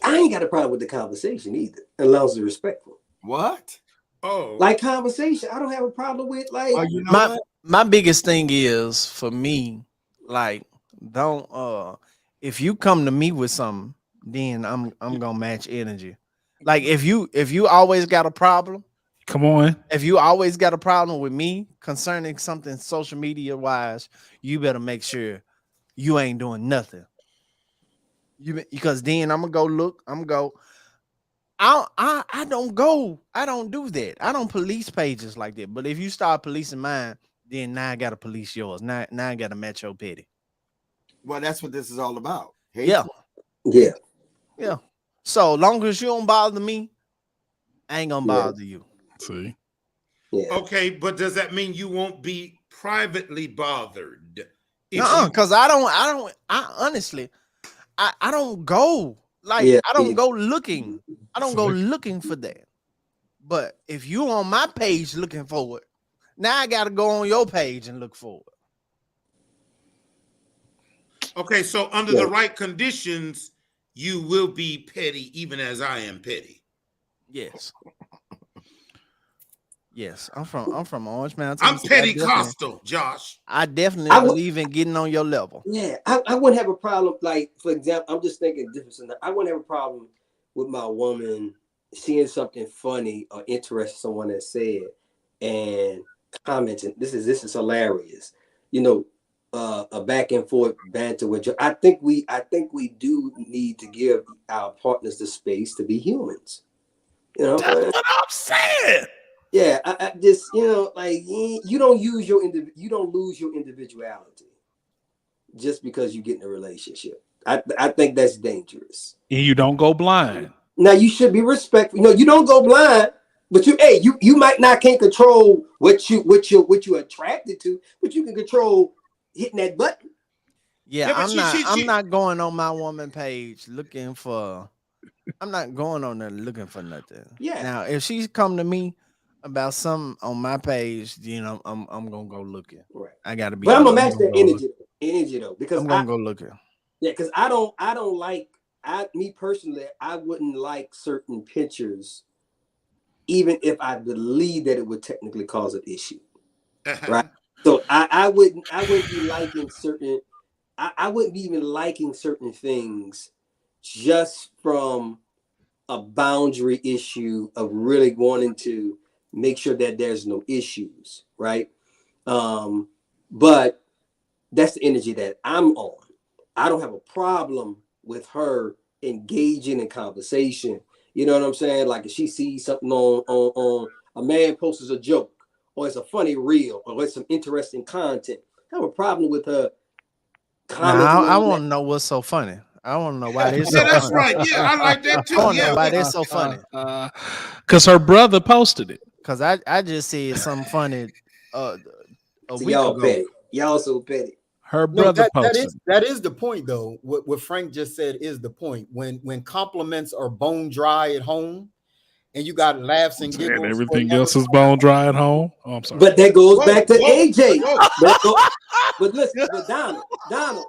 I ain't got a problem with the conversation either, as long as it's respectful. What? Oh, like conversation, I don't have a problem with like. Oh, you know my biggest thing is for me, like, don't if you come to me with something, then I'm gonna match energy. Like if you always got a problem, come on. If you always got a problem with me concerning something social media wise, you better make sure you ain't doing nothing. Because then I'm gonna go look. I'm gonna go. I don't do that. I don't police pages like that. But if you start policing mine, then now I gotta police yours. Now I gotta match your petty. Well, that's what this is all about. Yeah. So long as you don't bother me, I ain't gonna bother you. See? Yeah. Okay, but does that mean you won't be privately bothered? Because I honestly don't go I don't go looking. I don't go looking for that. But if you on my page looking for it, Now I gotta go on your page and look for it. Okay, so under the right conditions, you will be petty, even as I am petty. Yes. Yes, I'm from Orange Mountain. I'm petty costal, Josh. I definitely believe in getting on your level. Yeah, I wouldn't have a problem. Like, for example, I'm just thinking difference. I wouldn't have a problem with my woman seeing something funny or interesting someone has said and commenting. This is hilarious. You know, a back and forth banter with you. I think we do need to give our partners the space to be humans. You know, that's what I'm saying. Yeah, I just, you know, like you don't lose your individuality just because you get in a relationship. I think that's dangerous. And you don't go blind. Now you should be respectful. No, you don't go blind, but you might not can't control what you attracted to, but you can control hitting that button. Yeah, I'm not going on my woman page looking for. I'm not going on there looking for nothing. Yeah. Now, if she's come to me about something on my page, you know, I'm gonna go looking. Right. I gotta be. But I'm gonna match that energy though, because I'm gonna go looking. Yeah, because I don't like. Me personally, I wouldn't like certain pictures, even if I believe that it would technically cause an issue. Right. So I wouldn't be liking certain. I wouldn't be even liking certain things just from a boundary issue of really wanting to make sure that there's no issues, right? But that's the energy that I'm on. I don't have a problem with her engaging in conversation. You know what I'm saying? Like if she sees something on a man posts a joke, or it's a funny reel, or it's some interesting content, I have a problem with her commenting. I want to know what's so funny. I want to know why they're so funny. That's right. Yeah, I like that too. I want to know why they're so funny. Because her brother posted it. Because I just said something funny a week y'all ago. petty. Y'all so petty. Her brother posted. That is the point, though. What Frank just said is the point. When compliments are bone dry at home, and you got laughs and giggles, and everything else is bone dry at home. Oh, I'm sorry. But that goes back to AJ. But listen, but Donald,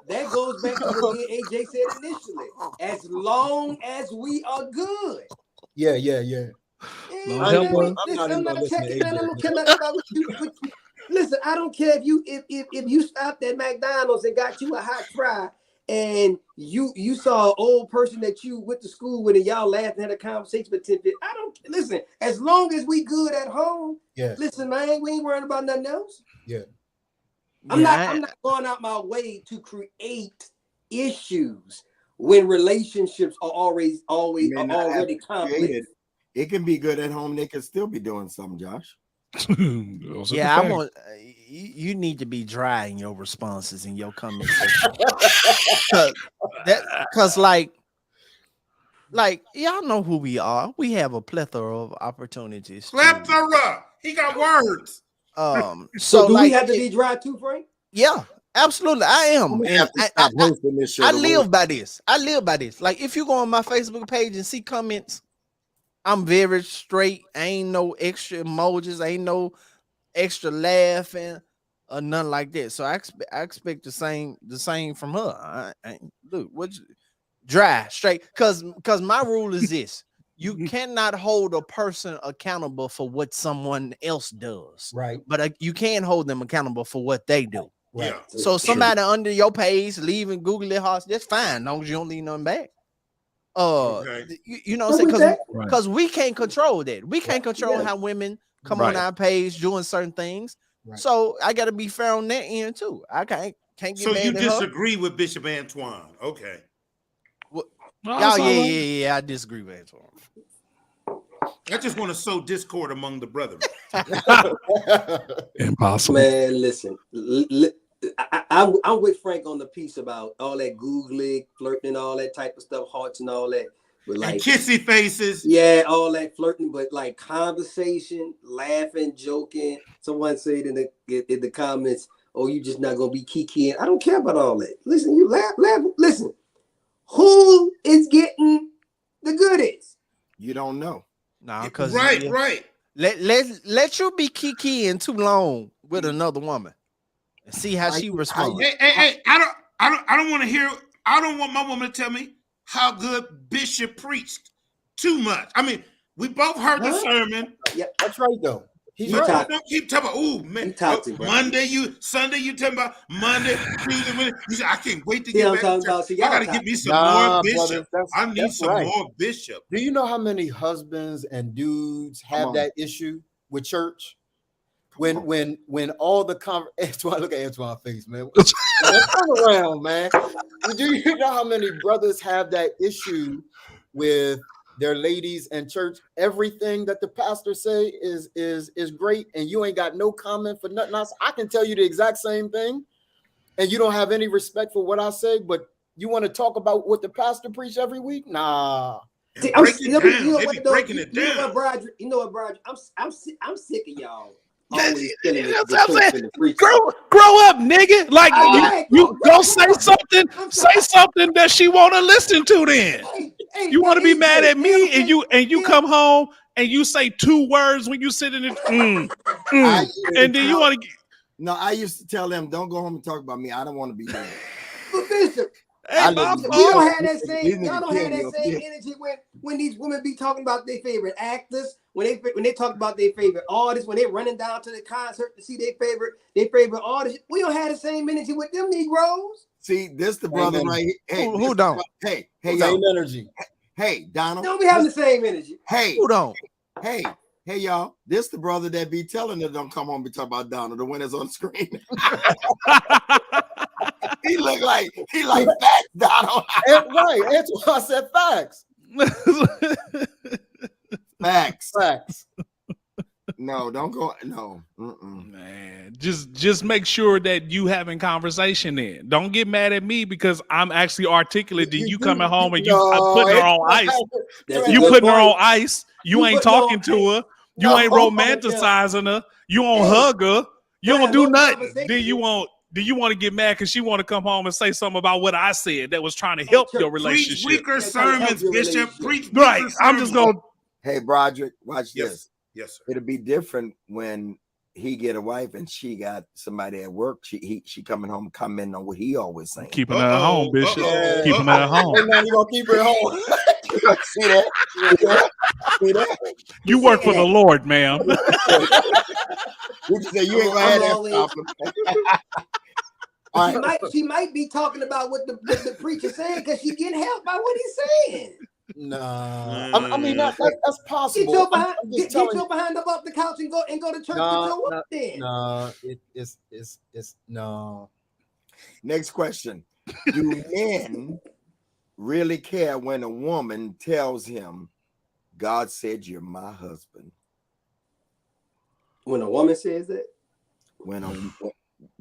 that goes back to what AJ said initially. As long as we are good. Yeah. I'm not checking that. I don't care nothing about what you. Listen, I don't care if you stopped at McDonald's and got you a hot fry, and you saw an old person that you went to school with, and y'all laughed and had a conversation for 10 minutes. I don't listen. As long as we good at home, listen, man, we ain't worrying about nothing else. Yeah. I'm not going out my way to create issues when relationships are already conflict. It can be good at home. They can still be doing something, Josh. Yeah, I want you need to be dry in your responses in your comments. Because like y'all know who we are. We have a plethora of opportunities. Plethora. He got words. So do we have to be dry too, Frank? Yeah, absolutely. I am. And I live by this. I live by this. Like if you go on my Facebook page and see comments, I'm very straight. Ain't no extra emojis. Ain't no extra laughing or nothing like that. So I expect the same from her. Look, dry, straight. Because my rule is this: you cannot hold a person accountable for what someone else does. Right. But you can hold them accountable for what they do. Right. Yeah. So somebody under your page leaving googly hearts, that's fine, as long as you don't leave nothing back. You know what I'm saying? Because we can't control that. We can't control how women come on our page doing certain things. Right. So I got to be fair on that end too. I can't get so mad you at disagree her. with Bishop Antoine? Okay. Yeah, I disagree with Antoine. I just want to sow discord among the brethren. Impossible. Man, listen. I'm with Frank on the piece about all that googling, flirting, and all that type of stuff, hearts and all that. But like and kissy faces. Yeah, all that flirting, but like conversation, laughing, joking. Someone said in the comments, "Oh, you just not gonna be kikiing." I don't care about all that. Listen, you laugh. Listen, who is getting the goodies? You don't know. No, because right. Let you be kikiing too long with another woman and see how she responds. Hey, I don't want to hear. I don't want my woman to tell me how good Bishop preached too much. I mean, we both heard the sermon. That's right, though. He's But right. don't keep talking about, oh man, toxic, bro. Sunday you talking about Monday, Tuesday, Wednesday. You say, I can't wait to See get what back I'm to talking church. about? See, I gotta y'all get me some Nah, more brother, Bishop. that's- I need that's some right. more Bishop. Do you know how many husbands and dudes have that issue with church? When all the Antoine, look at Antoine's face, man. Turn around, man. Do you know how many brothers have that issue with their ladies in church? Everything that the pastor say is great, and you ain't got no comment for nothing else. I can tell you the exact same thing, and you don't have any respect for what I say, but you want to talk about what the pastor preach every week? Nah. See, You know breaking it down. what, Broderick? You know what, Broderick? I'm sick of y'all. That's Always feeling what the I'm church saying. and the preacher. Grow up, nigga. Like Alright, you grow go up. say something. Say something that she want to listen to. Then Hey, you want to be mad at me, and you yeah. come home and you say 2 words when you sit in it, and then you want to. No, I used to tell them, don't go home and talk about me. I don't want to be there. But Bishop, Hey, my you don't fault. have that same. Y'all don't have that These same niggas energy when these women be talking about their favorite actors. When they talk about their favorite artists. When they running down to the concert to see their favorite artist. We don't have the same energy with them Negroes. See, this the brother Amen. right here. Hey, Who don't? Hey, Same y'all. energy. Hey, Donald. They don't be having the same energy. Hey, Who don't? hey, y'all. This the brother that be telling them don't come home and talk about Donald. The winners on the screen. he like facts, Donald. Right. Antoine said facts. Facts. No, don't go. No. Man, just make sure that you having conversation. Then don't get mad at me because I'm actually articulate. Then you coming home and I'm putting her on ice. That's a You good putting her point. on ice. You ain't putting her talking on to her. You No. ain't romanticizing her. You don't hug her. You Y'all don't have do no nothing. conversation. Then you want to get mad because she want to come home and say something about what I said that was trying to help your Preach relationship. weaker That's how you help sermons, your Bishop. relationship. Preach weaker Right. I'm just sermons. gonna. Hey, Broderick, watch Yes, this. yes, sir. It'll be different when he get a wife and she got somebody at work. She coming home commenting on what he always saying. Keeping her at home, Bishop. Uh-oh, Keeping her at home. Hey, man, you gonna keep her at home. See that? See that? You work for the Lord, ma'am. We just say you ain't gonna have that problem. All right. She might be talking about what the preacher saying because she getting help by what he's saying. Nah, I mean that's possible. Get your I'm behind, just get telling your behind up off the couch and go to church. Nah, Get your whoop then. No, it's no. Next question. Do men really care when a woman tells him, God said you're my husband? When a woman says that,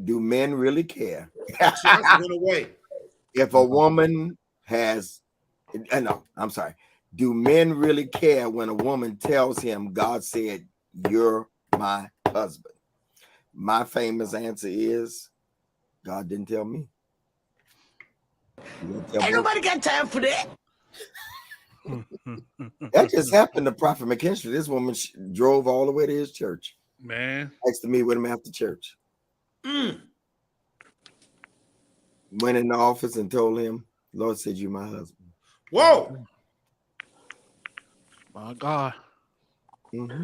Do men really care? Just went away. If a woman has, no, I'm sorry. Do men really care when a woman tells him, God said, you're my husband? My famous answer is, God didn't tell me. Ain't nobody got time for that. That just happened to Prophet McKinstry. This woman drove all the way to his church. Man. Asked to meet with him after church. Mm. Went in the office and told him, Lord said, you're my husband. Whoa. My God. Mm-hmm.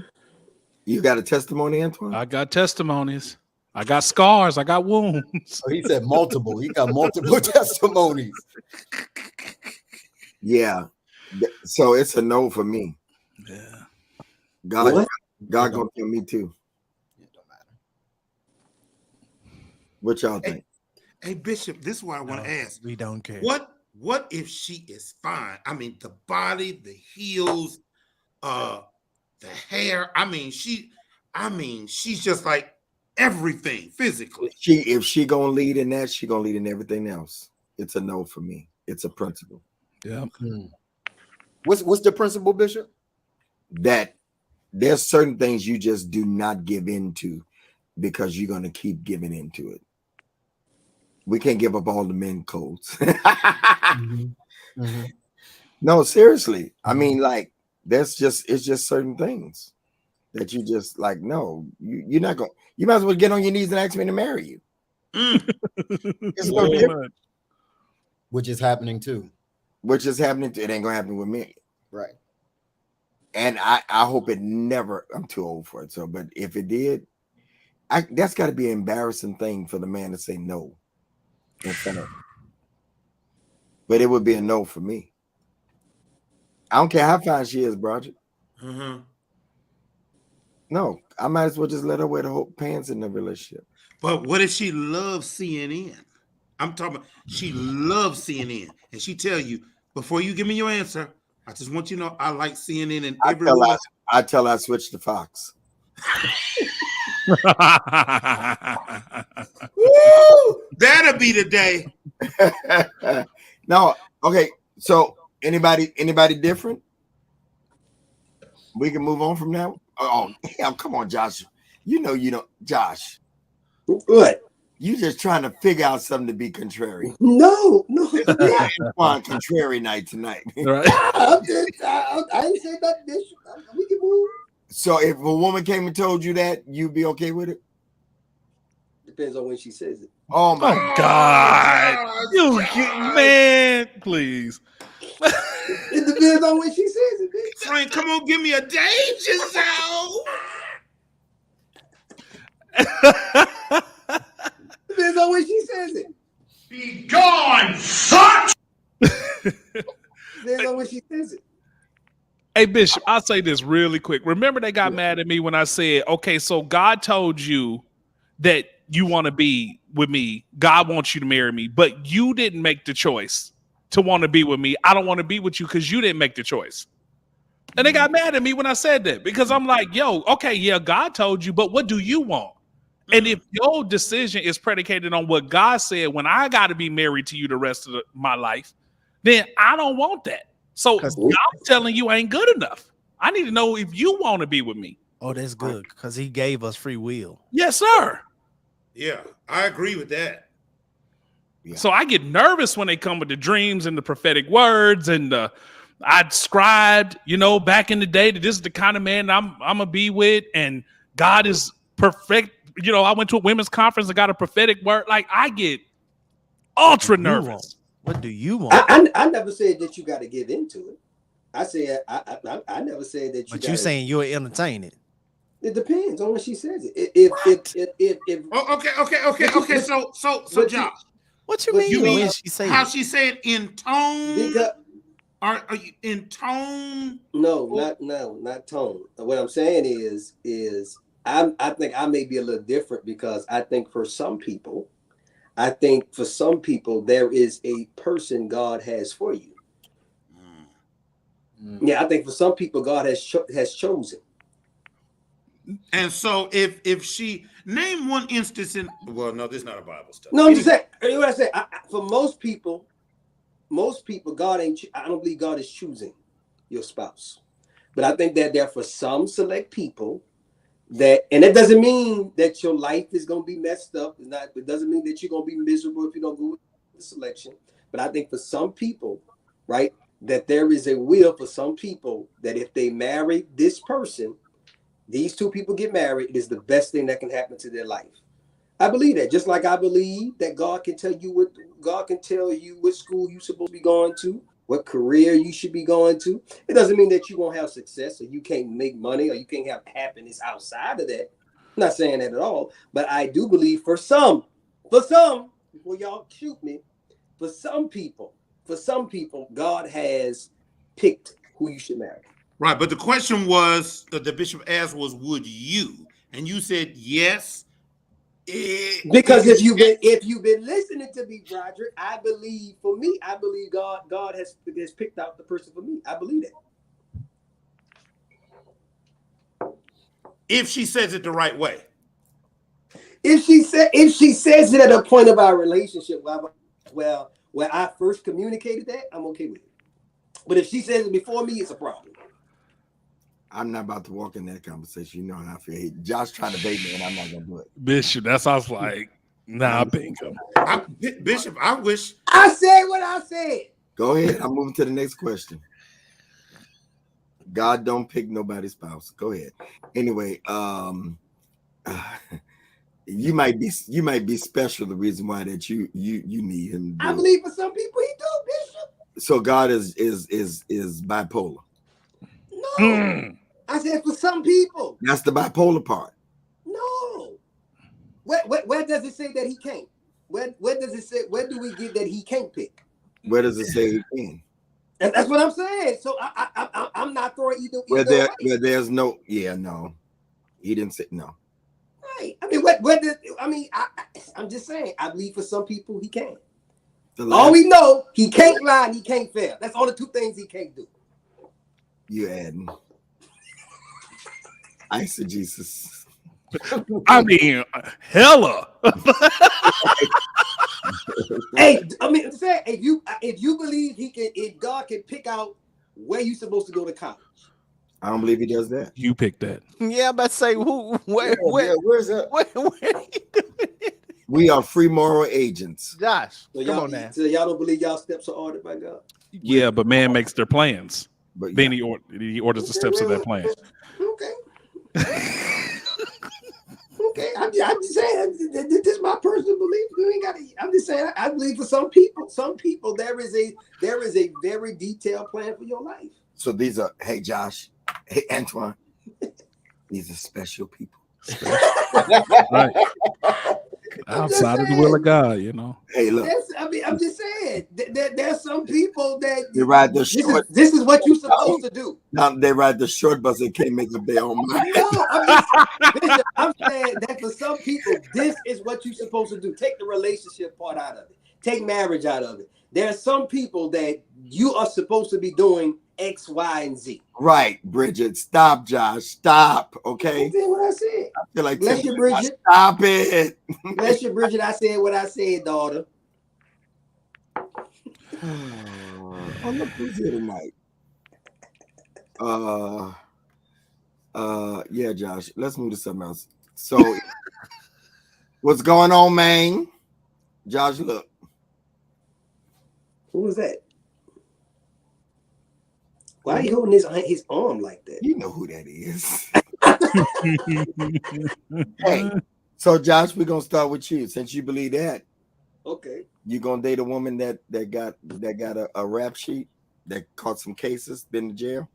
You got a testimony, Antoine? I got testimonies. I got scars. I got wounds. So he said multiple. He got multiple testimonies. Yeah. So it's a no for me. Yeah. God gonna kill me too. It don't matter. What y'all think? Hey, Bishop, this is what I want to ask. We don't care. What if she is fine? I mean, the body, the heels, the hair. I mean, she's just like everything physically. If she gonna lead in that, she gonna lead in everything else. It's a no for me. It's a principle. Yeah. What's the principle, Bishop? That there's certain things you just do not give into because you're gonna keep giving into it. We can't give up all the men codes. Mm-hmm. No, seriously. I mean, like it's just certain things. that you just like, no, you're not going. You might as well get on your knees and ask me to marry you. It's no Pretty different. much. Which is happening too. Which is happening. It ain't gonna happen with me. Right. And I hope it never. I'm too old for it. So, but if it did, that's got to be an embarrassing thing for the man to say no in front of him. But it would be a no for me. I don't care how fine she is, Broderick. No, I might as well just let her wear the whole pants in the relationship. But what if she loves CNN? I'm talking about she loves CNN, and she tell you before you give me your answer, I just want you to know I like CNN and I every. tell her I switched to Fox. Woo! That'll be the day. No, okay. So anybody different? We can move on from now. Oh, hell, come on, Josh. You don't, Josh. What? You just trying to figure out something to be contrary. No. Antoine contrary night tonight. Right. I ain't said nothing, Bishop. We can move. So if a woman came and told you that, you'd be okay with it? Depends on when she says it. Oh my Oh God. Man, please. It depends on when she says it, bitch. Frank, come on, give me a danger zone. Depends on when she says it. Be gone, fuck. Depends on when she says it. Hey, Bishop, I'll say this really quick. Remember they got mad at me when I said, okay, so God told you that you want to be with me. God wants you to marry me, but you didn't make the choice to want to be with me. I don't want to be with you because you didn't make the choice. And they got mad at me when I said that because I'm like, yo, okay, yeah, God told you, but what do you want? And if your decision is predicated on what God said, when I got to be married to you the rest of my life, then I don't want that. So God telling you ain't good enough. I need to know if you want to be with me. Oh, that's good because he gave us free will. Yes, sir. Yeah, I agree with that. Yeah. So I get nervous when they come with the dreams and the prophetic words and I scribed, back in the day that this is the kind of man I'm gonna be with, and God is perfect. I went to a women's conference and got a prophetic word. Like I get ultra nervous. What do you want? I never said that you got to give into it. I said I never said that you. But you saying you'll entertain it. It depends on when she says it. If Okay. So Josh, What you mean? you mean when she say how it? she said in tone? because Are you in tone? no, not tone. What I'm saying is I think I may be a little different because I think for some people there is a person God has for you. Yeah, I think for some people God has chosen. And so if she name one instance in no, this is not a Bible study. No, I'm just saying. What I say, for most people, God ain't. I don't believe God is choosing your spouse, but I think that there for some select people that, and it doesn't mean that your life is going to be messed up. It doesn't mean that you're going to be miserable if you don't go with the selection. But I think for some people, right, that there is a will for some people that if they marry this person, these two people get married, it is the best thing that can happen to their life. I believe that, just like I believe that God can tell you what school you're supposed to be going to, what career you should be going to. It doesn't mean that you won't have success or you can't make money or you can't have happiness outside of that. I'm not saying that at all, but I do believe for some, before y'all shoot me, for some people, God has picked who you should marry. Right, but the question was the bishop asked was, would you? And you said yes. Because if you've been listening to me, Broderick, I believe God has picked out the person for me. I believe that. If she says it the right way. If she says it at a point of our relationship, well, when I first communicated that, I'm okay with it. But if she says it before me, it's a problem. I'm not about to walk in that conversation. You know how I feel. Josh trying to bait me, and I'm not gonna do it. Bishop, that sounds like bingo. Bishop, I wish I said what I said. Go ahead. I'm moving to the next question. God don't pick nobody's spouse. Go ahead. Anyway, you might be special. The reason why that you need him. I believe for some people he do, Bishop. So God is bipolar. No, I said for some people. That's the bipolar part. No. Where does it say that he can't? Where does it say? Where do we get that he can't pick? Where does it say he can? And that's what I'm saying. So I'm not throwing either. Where way. there's no. Yeah, no. He didn't say no. Right. I mean, I'm just saying. I believe for some people he can. All we know, he can't lie and he can't fail. That's all the two things he can't do. You adding eisegesis. I mean, hella. Hey, I mean, I'm saying if you believe if God can pick out where you supposed to go to college. I don't believe he does that. You picked that. Yeah, I'm about to say Where's that? Where We are free moral agents. Josh, So come on now. So y'all don't believe y'all steps are ordered by God? Yeah, but man makes their plans. But Then he orders the steps of that plan. Okay. Okay, I'm just saying this is my personal belief. You ain't gotta, I'm just saying I believe for some people there is a very detailed plan for your life. So these are, hey Josh, hey Antoine, these are special people. Right. Outside of the will of God, you know. Hey, look. I'm just saying there's some people that they ride the short. This is what you're supposed to do. Now they ride the short bus. They can't make up their own mind. No, I'm saying that for some people, this is what you're supposed to do. Take the relationship part out of it. Take marriage out of it. There are some people that you are supposed to be doing X, Y, and Z. Right, Bridget. Stop, Josh. Stop. Okay. That's what I said. I feel like Bless you, Bridget. Stop it. Bless you, Bridget. I said what I said, daughter. Oh, look who's here tonight. Yeah, Josh. Let's move to something else. So, what's going on, man? Josh, look. Who was that? Why are you holding his arm like that? You know who that is. Hey, so Josh, we're gonna start with you. Since you believe that, Okay. you gonna date a woman that got a rap sheet, that caught some cases, been to jail?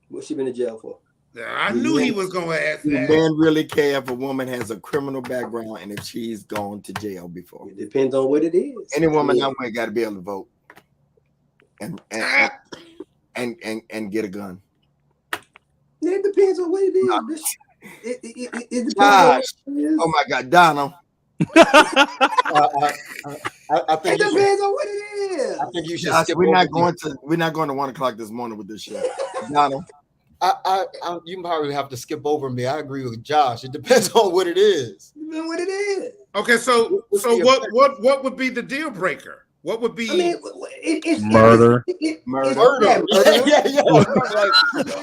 What's she been in jail for? I knew he was gonna ask Do that. men really care if a woman has a criminal background and if she's gone to jail before? It depends on what it is. Any woman I out there got to be able to vote and get a gun. It depends on what it is. It depends Josh. on what it is. Oh my God, Donald. I think It depends on what it is. I think you should Josh, skip we're not over going to 1 o'clock this morning with this shit. Donald. you probably have to skip over me. I agree with Josh. It depends on what it is. It depends on what it is. Okay, so what would be the deal breaker? What would be? I mean, it's Murder. Murder. Yeah.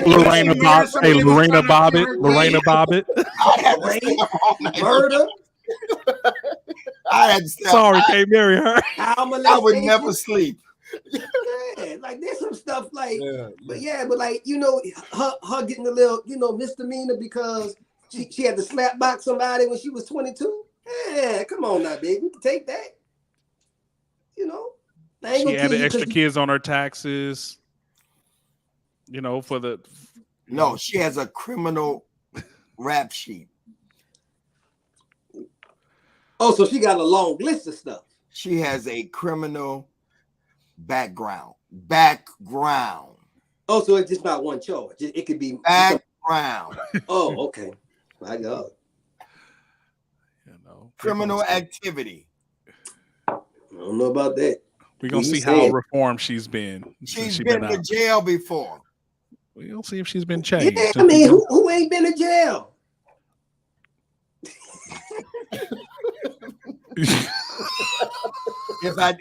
Lorena Bobbitt. Hey, Lorena Bobbitt. Murder. I had to stay Sorry, can't marry her. I would never sleep. Yeah, like there's some stuff like, Yeah. but like her getting a little misdemeanor because she had to slap box somebody when she was 22. Yeah, come on now, baby, we can take that. I ain't She gonna added kill you extra 'cause kids on her taxes. For the. No, she has a criminal rap sheet. Oh, so she got a long list of stuff. She has a criminal background. Oh, so it's just not one charge. It could be Background. Oh, okay. My God. Criminal activity. I don't know about that. We're gonna see saying- how reformed she's been. She's Since been out. to jail before. We'll see if she's been changed. Yeah, I mean, who ain't been to jail? If I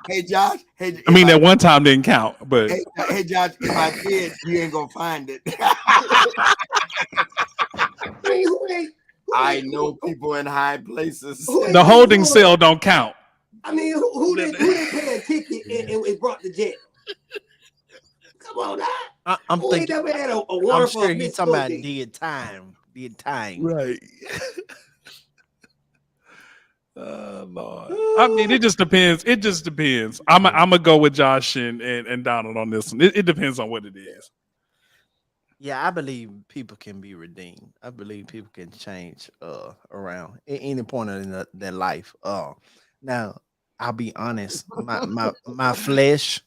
hey Josh, hey, I mean, that one time didn't count, but hey Josh, if I did, you ain't gonna find it. I mean, who ain't I know people in high places. the holding cell don't count. I mean, who didn't pay a ticket and brought to jail? Come on now. I'm Who ain't thinking. never had a I'm warrant for sure a he's missed talking court about date? did time. Did time. Right. Lord. I mean, it just depends. It just depends. I'm gonna go with Josh and Donald on this one. It depends on what it is. Yeah, I believe people can be redeemed. I believe people can change around at any point in their life. Now I'll be honest, my flesh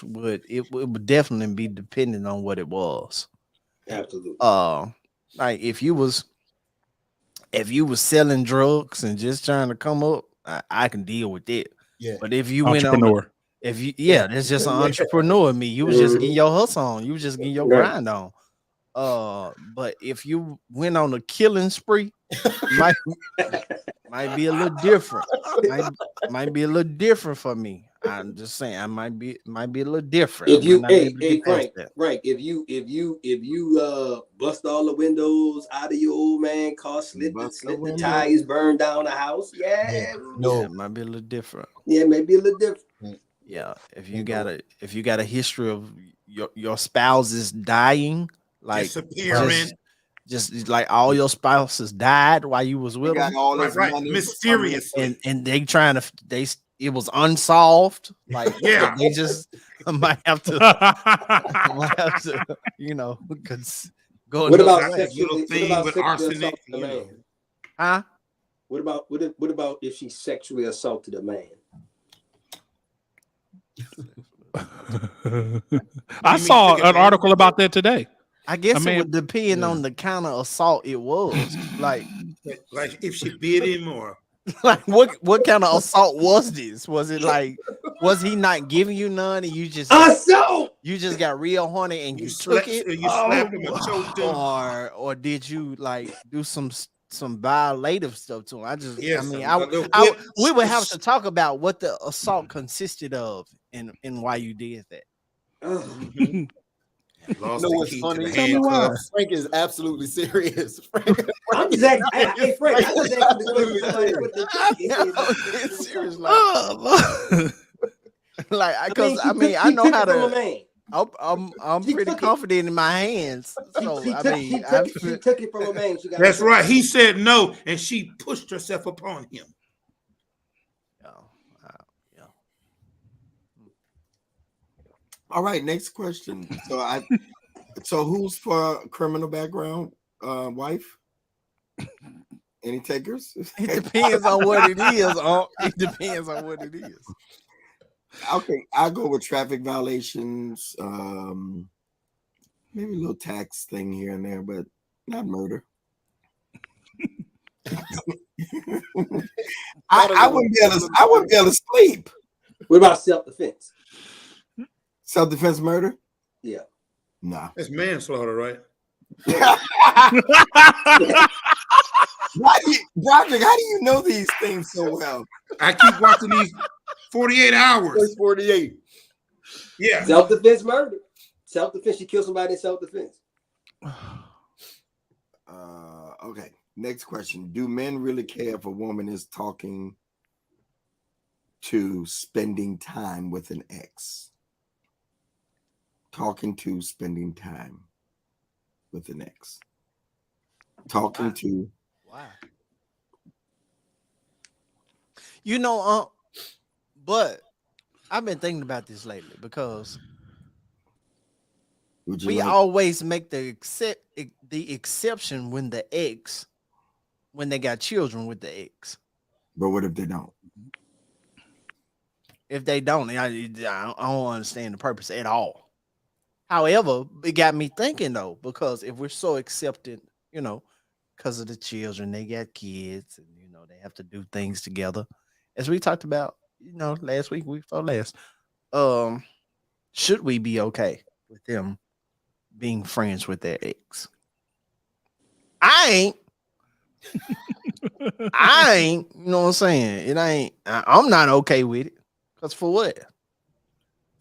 would definitely be dependent on what it was. Absolutely. Like if you was selling drugs and just trying to come up, I can deal with it. Yeah. But if you went on Entrepreneur. that's just an entrepreneur in me. You was just getting your hustle on. You was just getting your Right. grind on. But if you went on a killing spree, might be a little different. Might be a little different for me. I'm just saying, I might be a little different. If you, I might not be able to hey, get past Frank, that. Frank, if you bust all the windows out of your old man car, slit Bust the the windows. tires, burn down the house, Yeah. No, it might be a little different. yeah, maybe a little different. Yeah, if you got a history of your spouses dying, like Disappearing. just like all your spouses died while you was He with got them, all Right, this right. money. Mysteriously. and they trying to it was unsolved. Like Yeah. they just might have to go What about another way. Little thing with arsenic, assaulting a you know. man? Huh? What about if she sexually assaulted a man? I saw an article about that today. I guess mean, it would depend on the kind of assault it was. Like Like if she bit him or like what kind of assault was this? Was it like was he not giving you none and you just got real horny and you took it? you slapped him or choked him. Or did you like do some violative stuff to him? Yes, we would have to talk about what the assault consisted of and why you did that. Lost You know the what's key funny? to the Tell me why. handcuffs. Frank is absolutely serious. Frank, I'm just asking, hey Frank, I just asked you somebody put the It's serious, like because I mean I know how to. I'm pretty confident in my hands. So She I took it from a man. She got That's right. He said no, and she pushed herself upon him. All right, next question. So who's for criminal background wife? Any takers? It depends on what it is. It depends on what it is. Okay, I'll go with traffic violations, maybe a little tax thing here and there, but not murder. I wouldn't be able to sleep. What about self-defense? Self-defense murder? Yeah. Nah. That's manslaughter, right? Broderick, how do you know these things so well? I keep watching these 48 hours. First 48. Yeah. Self-defense murder. Self-defense. She killed somebody in self-defense. Okay. Next question. Do men really care if a woman is talking to spending time with an ex? Talking to spending time with an ex. Talking to. Wow. You know, but I've been thinking about this lately because we always make the exception when they got children with the ex. But what if they don't? If they don't, I don't understand the purpose at all. However, it got me thinking though, because if we're so accepted, because of the children, they got kids, and they have to do things together, as we talked about, last week before last. Should we be okay with them being friends with their ex? I ain't. You know what I'm saying? It ain't. I'm not okay with it. Cause for what?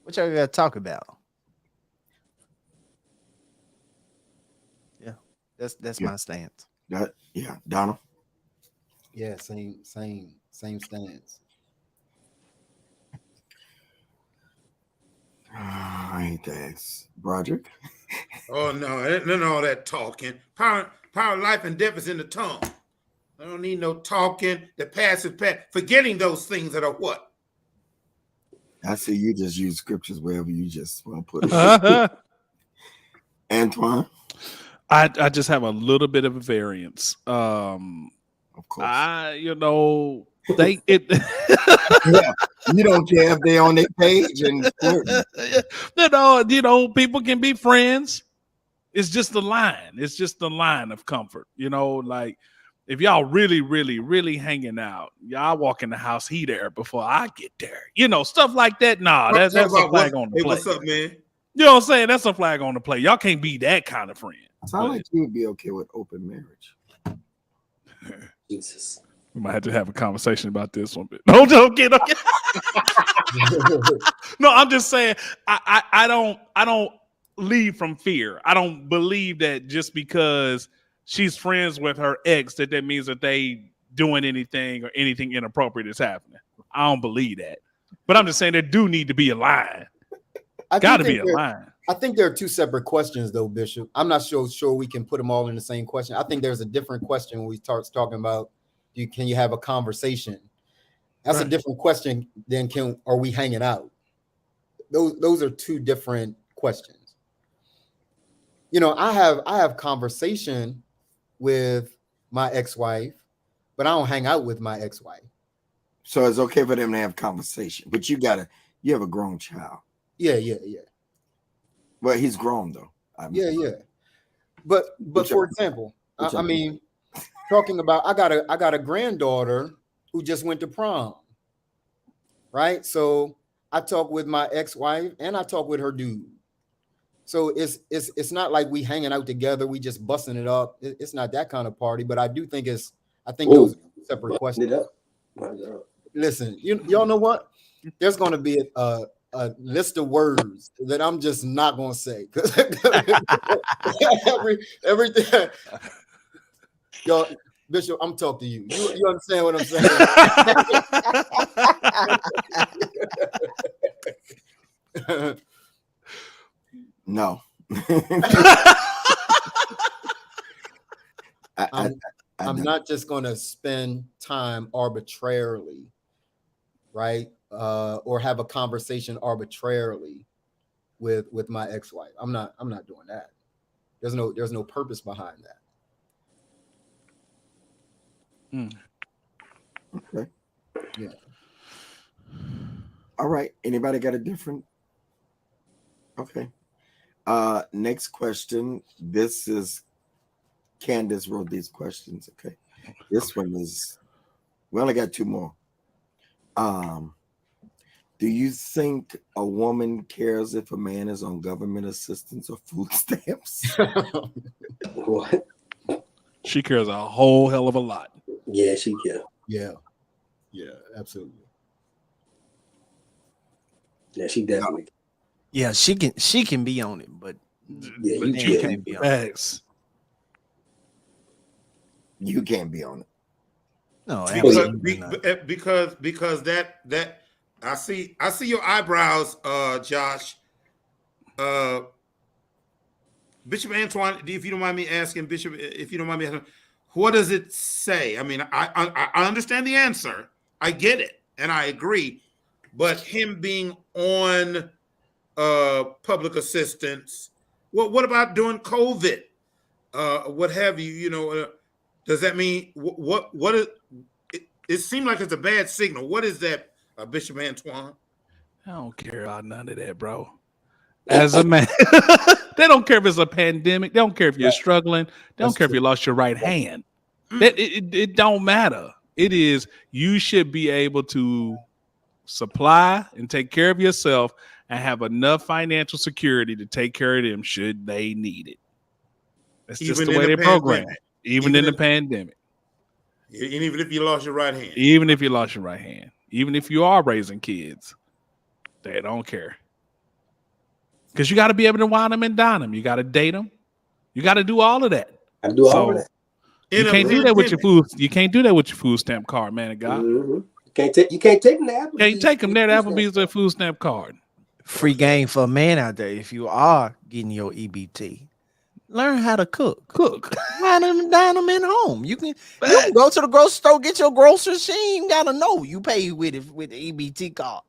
What y'all gotta talk about? Yeah, that's my stance. Donald. Yeah, same stance. I I hate to ask, Broderick. Oh no, none of all that talking. Power, life, and death is in the tongue. I don't need no talking. The past is past. Forgetting those things that are what? I see you just use scriptures wherever you just want to put it. Antoine, I just have a little bit of a variance. of course. They it. Yeah, you don't care if they're on their page and People can be friends. It's just the line. It's just the line of comfort. Like if y'all really, really, really hanging out, y'all walk in the house, he there before I get there. Stuff like that. Nah, that's a flag on the play. What's up, man? You know what I'm saying? That's a flag on the play. Y'all can't be that kind of friend. Sound like you would be okay with open marriage. Jesus. We might have to have a conversation about this one bit. No, joking. No, I'm just saying I don't lead from fear. I don't believe that just because she's friends with her ex that means that they doing anything or anything inappropriate is happening. I don't believe that. But I'm just saying there do need to be a line. Got to be a line. I think there are two separate questions, though, Bishop. I'm not sure we can put them all in the same question. I think there's a different question when we start talking about can you have a conversation? That's right. A different question than are we hanging out? Those are two different questions. I have conversation with my ex-wife, but I don't hang out with my ex-wife. So it's okay for them to have conversation, but you have a grown child. Yeah. Well, he's grown though. Yeah. But for example, I mean, talking about I got a granddaughter who just went to prom. Right? So I talk with my ex-wife and I talk with her dude. So it's not like we hanging out together, we just busting it up. It's not that kind of party, but I do think those are separate questions. Listen, y'all know what? There's going to be a list of words that I'm just not going to say because everything. Yo, Bishop, I'm talking to you. You understand what I'm saying? No. I'm not just going to spend time arbitrarily, right? Or have a conversation arbitrarily with my ex-wife. I'm not doing that. There's no purpose behind that. Okay. Yeah. All right. Anybody got a different? Okay. Next question. This is Candace wrote these questions. Okay. This one is, we only got two more. Do you think a woman cares if a man is on government assistance or food stamps? What? She cares a whole hell of a lot. Yeah, she can. Yeah, absolutely. Yeah, she definitely. Yeah, she can be on it, but you can't be on it. You can't be on it. No, because that I see your eyebrows, Josh. Bishop Antoine, if you don't mind me asking, Bishop, if you don't mind me asking, what does it say? I mean, I understand the answer. I get it, and I agree. But him being on public assistance, what about during COVID? What have you? Does that mean what is? It seemed like it's a bad signal. What is that, Bishop Antoine? I don't care about none of that, bro. As a man, they don't care if it's a pandemic. They don't care if you're struggling. They don't care if you lost your right hand. It don't matter. It is, you should be able to supply and take care of yourself and have enough financial security to take care of them should they need it. That's just the way they program. Even in the pandemic. And even if you lost your right hand. Even if you lost your right hand. Even if you are raising kids. They don't care. Because you got to be able to wine them and dine them. You got to date them. You got to do all of that. I do all of that. You can't do that with your food. You can't do that with your food stamp card, man of God. Mm-hmm. You can't take them to Applebee's. Can't take them there to Applebee's or food stamp card. Free game for a man out there. If you are getting your EBT, learn how to cook. Dine them in home. You can go to the grocery store, get your groceries. She ain't gotta know you pay with it with the EBT card.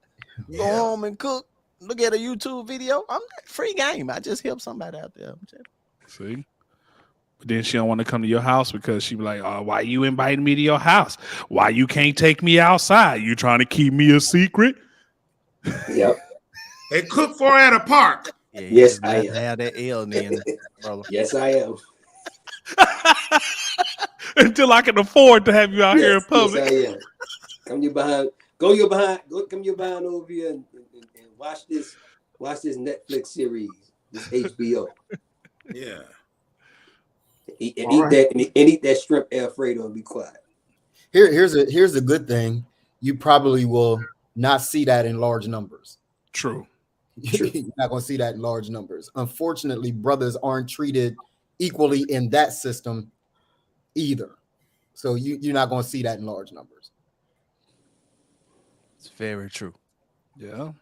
Go home and cook. Look at a YouTube video. I'm free game. I just help somebody out there. See? But then she don't want to come to your house because she be like, oh, why you inviting me to your house? Why you can't take me outside? You trying to keep me a secret? Yep. They cook for her at a park. Yeah, Yes, I am. have that L then, brother. Yes, I am. Until I can afford to have you out here in public. Yes, I am. Come your behind. Come your behind over here and watch this Netflix series, this HBO. Yeah. Eat that shrimp Alfredo and be quiet. Here's a good thing. You probably will not see that in large numbers. True. You're not going to see that in large numbers. Unfortunately, brothers aren't treated equally in that system either. So you're not going to see that in large numbers. It's very true. Yeah.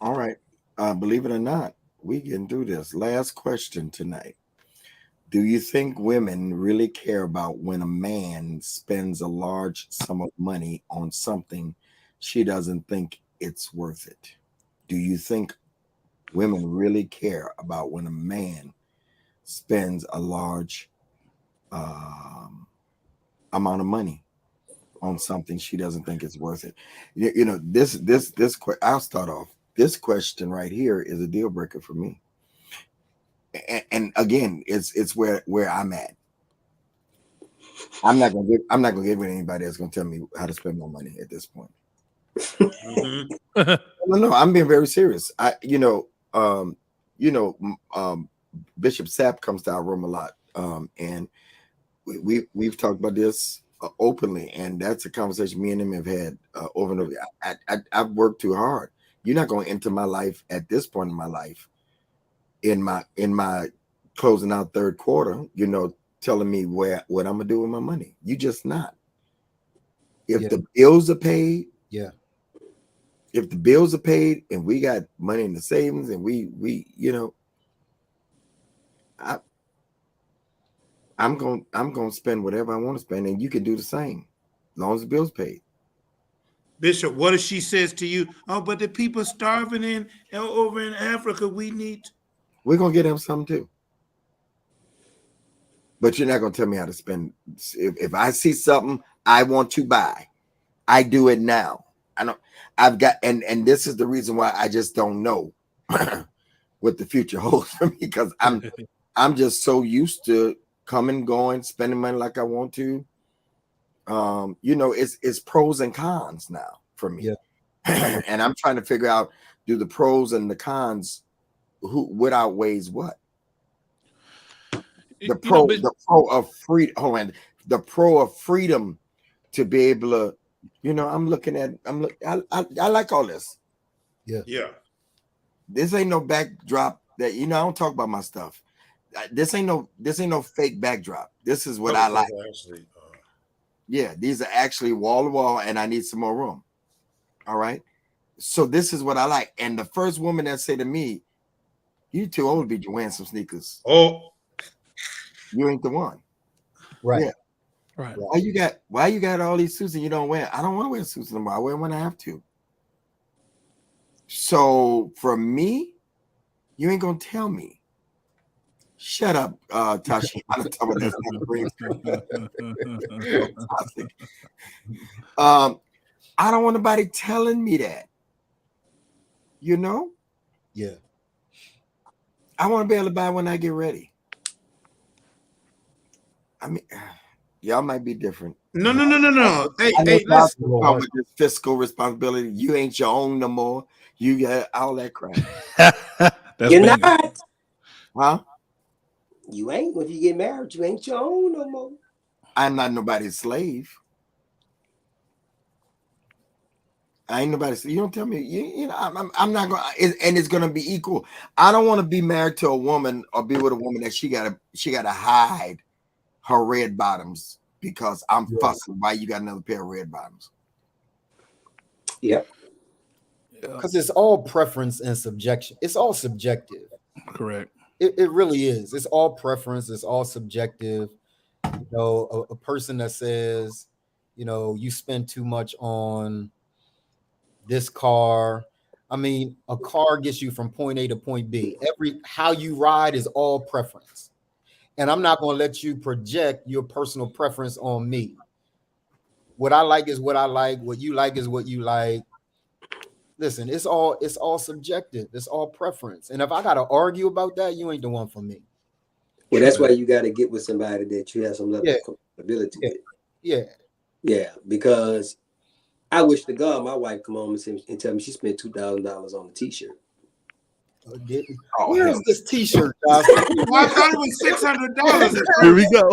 All right. Believe it or not, we getting through this. Last question tonight. Do you think women really care about when a man spends a large sum of money on something she doesn't think it's worth it? Do you think women really care about when a man spends a large amount of money on something she doesn't think it's worth it? You know, I'll start off. This question right here is a deal breaker for me. And again, it's where I'm at. I'm not gonna get with anybody that's gonna tell me how to spend my money at this point. No, I'm being very serious. Bishop Sapp comes to our room a lot, and we've talked about this openly, and that's a conversation me and him have had over and over. I've worked too hard. You're not going to enter my life at this point in my life, in my closing out third quarter, telling me what I'm gonna do with my money. You just not. If the bills are paid, if the bills are paid and we got money in the savings and I'm gonna spend whatever I want to spend, and you can do the same, as long as the bill's paid. Bishop, what if she says to you, oh, but the people starving over in Africa, we're gonna get them something too. But you're not gonna tell me how to spend. If I see something I want to buy, I do it now. I've got, and this is the reason why I just don't know what the future holds for me, because I'm just so used to coming, going, spending money like I want to. It's pros and cons now for me. And I'm trying to figure out, do the pros and the cons, what outweighs what? The pro of freedom. The pro of freedom to be able to, I like all this. Yeah. This ain't no backdrop that, I don't talk about my stuff. This ain't no fake backdrop. This is what I like. These are actually wall to wall, and I need some more room. All right. So this is what I like. And the first woman that said to me, "You too old to be wearing some sneakers. Oh, you ain't the one." Right. Yeah. Right. Why you got all these suits and you don't wear? I don't want to wear suits anymore. I wear them when I have to. So for me, you ain't gonna tell me. Shut up, Tashi. I don't talk about this on the green screen. I don't want nobody telling me that. Yeah. I want to be able to buy when I get ready. I mean, y'all might be different. No. Hey, this fiscal responsibility. You ain't your own no more. You got all that crap. You're not. Huh? You ain't. When you get married, you ain't your own no more. I'm not nobody's slave. I ain't nobody's. You don't tell me. I'm not going. And it's going to be equal. I don't want to be married to a woman or be with a woman that she got to hide her red bottoms because I'm fussing why you got another pair of red bottoms. Yep. because it's all preference and subjection. It's all subjective. Correct. It really is. It's all preference. It's all subjective. You know, a person that says, you know, you spend too much on this car. I mean, a car gets you from point A to point B. How you ride is all preference. And I'm not going to let you project your personal preference on me. What I like is what I like. What you like is what you like. Listen, it's all subjective. It's all preference. And if I got to argue about that, you ain't the one for me. Well, that's why you got to get with somebody that you have some level of compatibility with. Yeah, because I wish to God my wife come home and tell me she spent $2,000 on a T-shirt. Where's this T-shirt, Josh? Well, I thought it was $600. Here we go.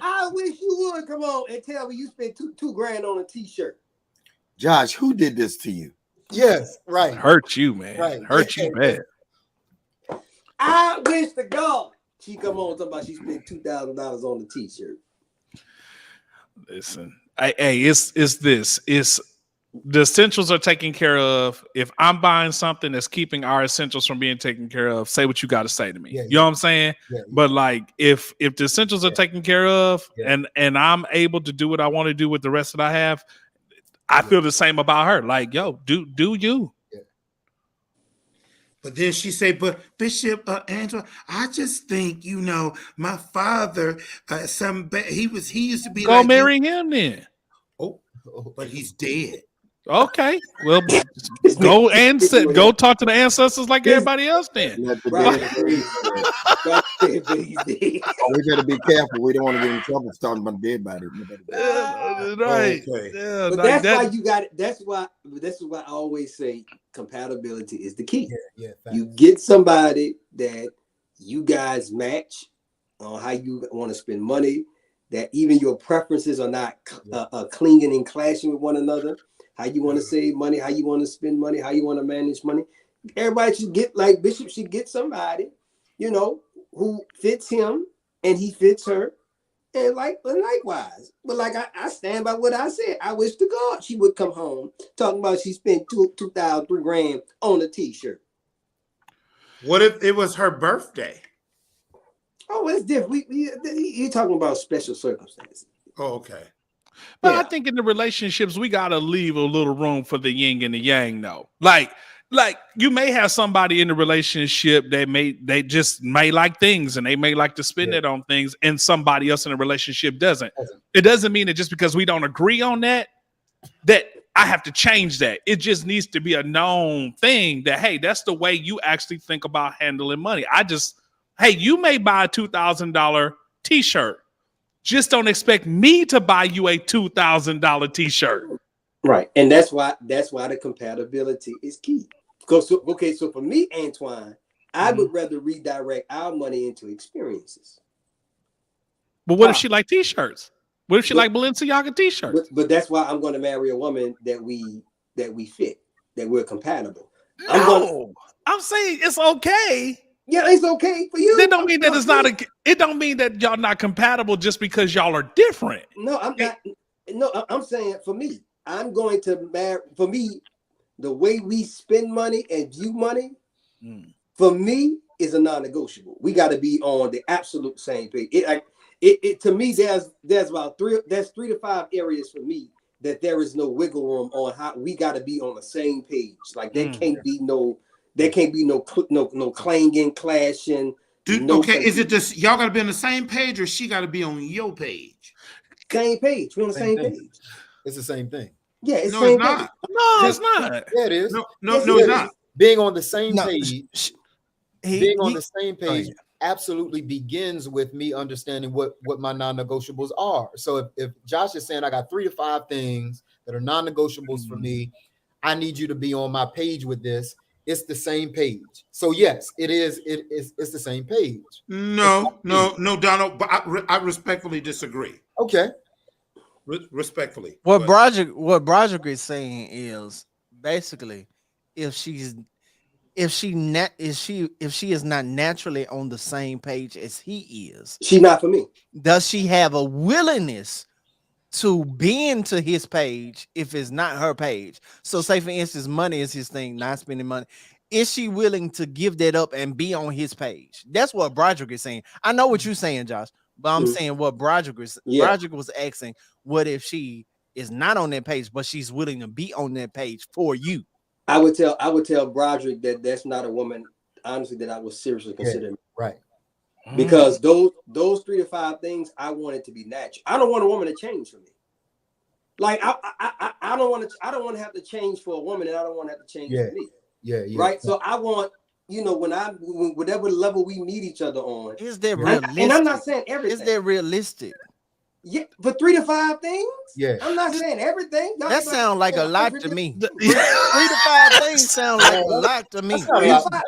I wish you would come on and tell me you spent two grand on a T-shirt. Josh, who did this to you? Yes, right. Hurt you, man. Right. Hurt you bad. I wish to God she come on talking about she spent $2,000 on a T-shirt. Listen, it's the essentials are taken care of. If I'm buying something that's keeping our essentials from being taken care of, say what you got to say to me. You know what I'm saying? But like, if the essentials are taken care of, and I'm able to do what I want to do with the rest that I have, I feel the same about her. Like, yo, do you? But then she say, but Bishop Angela, I just think, you know, my father, he used to be go like marry him then. Oh, but he's dead. Okay, well, go talk to the ancestors like everybody else then. Right. We better be careful. We don't want to get in trouble for talking about dead body. Right. Okay. Yeah, but like that's why you got it. This is why I always say compatibility is the key. You get somebody that you guys match on how you want to spend money, that even your preferences are not clinging and clashing with one another. How you want to save money, how you want to spend money, how you want to manage money. Everybody should get, like Bishop should get somebody, you know, who fits him and he fits her. And likewise. But like I stand by what I said. I wish to God she would come home talking about she spent $2,000, $3,000 on a T-shirt. What if it was her birthday? Oh, it's different. You're talking about special circumstances. Oh, okay. But I think in the relationships, we got to leave a little room for the yin and the yang, though. Like you may have somebody in the relationship that they just may like things and they may like to spend it on things, and somebody else in the relationship doesn't. It doesn't mean that just because we don't agree on that I have to change that. It just needs to be a known thing that, hey, that's the way you actually think about handling money. Hey, you may buy a $2,000 T-shirt. Just don't expect me to buy you a $2,000 T-shirt. Right. And that's why the compatibility is key. So for me, Antoine, I would rather redirect our money into experiences. But what if she like T-shirts? What if she like Balenciaga T-shirts? But that's why I'm going to marry a woman that we fit, that we're compatible. I'm saying it's okay. Yeah, it's okay for you. That don't mean that it's not it don't mean that y'all not compatible just because y'all are different. No, I'm not. No, I'm saying for me, I'm going to marry. For me, the way we spend money and view money, for me, is a non-negotiable. We got to be on the absolute same page. It to me, there's about 3 to 5 areas for me that there is no wiggle room on. How we got to be on the same page. Like there can't be no clanging, clashing. Is it just y'all got to be on the same page, or she got to be on your page? Same page. We're on the same page. It's the same thing. Yeah, it's no, same it's not. page. No, it's not. Yeah, it is. No, it's not. Being on the same page, Oh, absolutely begins with me understanding what my non-negotiables are. So if Josh is saying I got 3 to 5 things that are non-negotiables for me, I need you to be on my page with this. It's the same page. So yes, it's the same page. No, Donald, but I respectfully disagree. Okay. Respectfully. What Broderick is saying is basically if she is not naturally on the same page as he is, she's not for me. Does she have a willingness to bend to his page if it's not her page. So say for instance, money is his thing, not spending money. Is she willing to give that up and be on his page? That's what Broderick is saying. I know what you're saying, Josh, but I'm saying what Broderick was asking. What if she is not on that page, but she's willing to be on that page for you? I would tell Broderick that that's not a woman, honestly, that I would seriously consider. Right. Because those 3 to 5 things, I want it to be natural. I don't want a woman to change for me. Like I don't want to have to change for a woman, and I don't want to have to change for me. Yeah. Right. So I want, whatever level we meet each other on. Is that realistic? And I'm not saying everything. Is that realistic? Yeah, for 3 to 5 things. Yeah. I'm not saying everything. That sounds like a lot to me. 3 to 5 things sound like a lot to me. No, that's not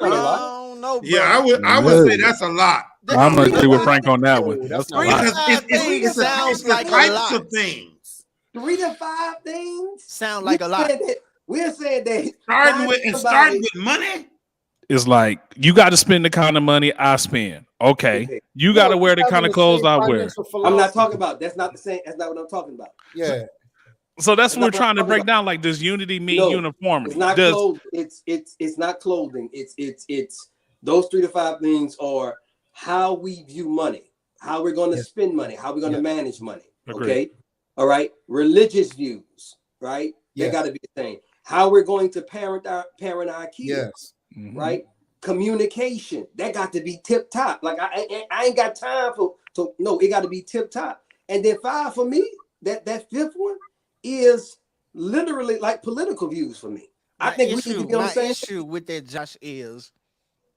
a lot. I don't know, bro. Yeah, I would say that's a lot. I'm gonna agree with Frank on that one. That's That's a not lot. Because it's sounds the like a types lot. of things. 3 to 5 things Sound like a lot. We're saying that Starting with money. It's like you got to spend the kind of money I spend. Okay, you got to wear the kind of clothes I wear. I'm not talking about. That's not the same. That's not what I'm talking about. Yeah. So that's what we're trying to break down. Like, does unity mean uniformity? It's not clothing. It's not clothing. It's those 3 to 5 things are how we view money, how we're going to spend money, how we're going to manage money. Agreed. Okay. All right. Religious views. Right. They got to be the same. How we're going to parent our kids. Yes. Right. Communication, that got to be tip top. Like I ain't got time it got to be tip top. And then 5 for me, that 5th one is literally like political views for me. I think we need to be on the same issue with that, Josh, is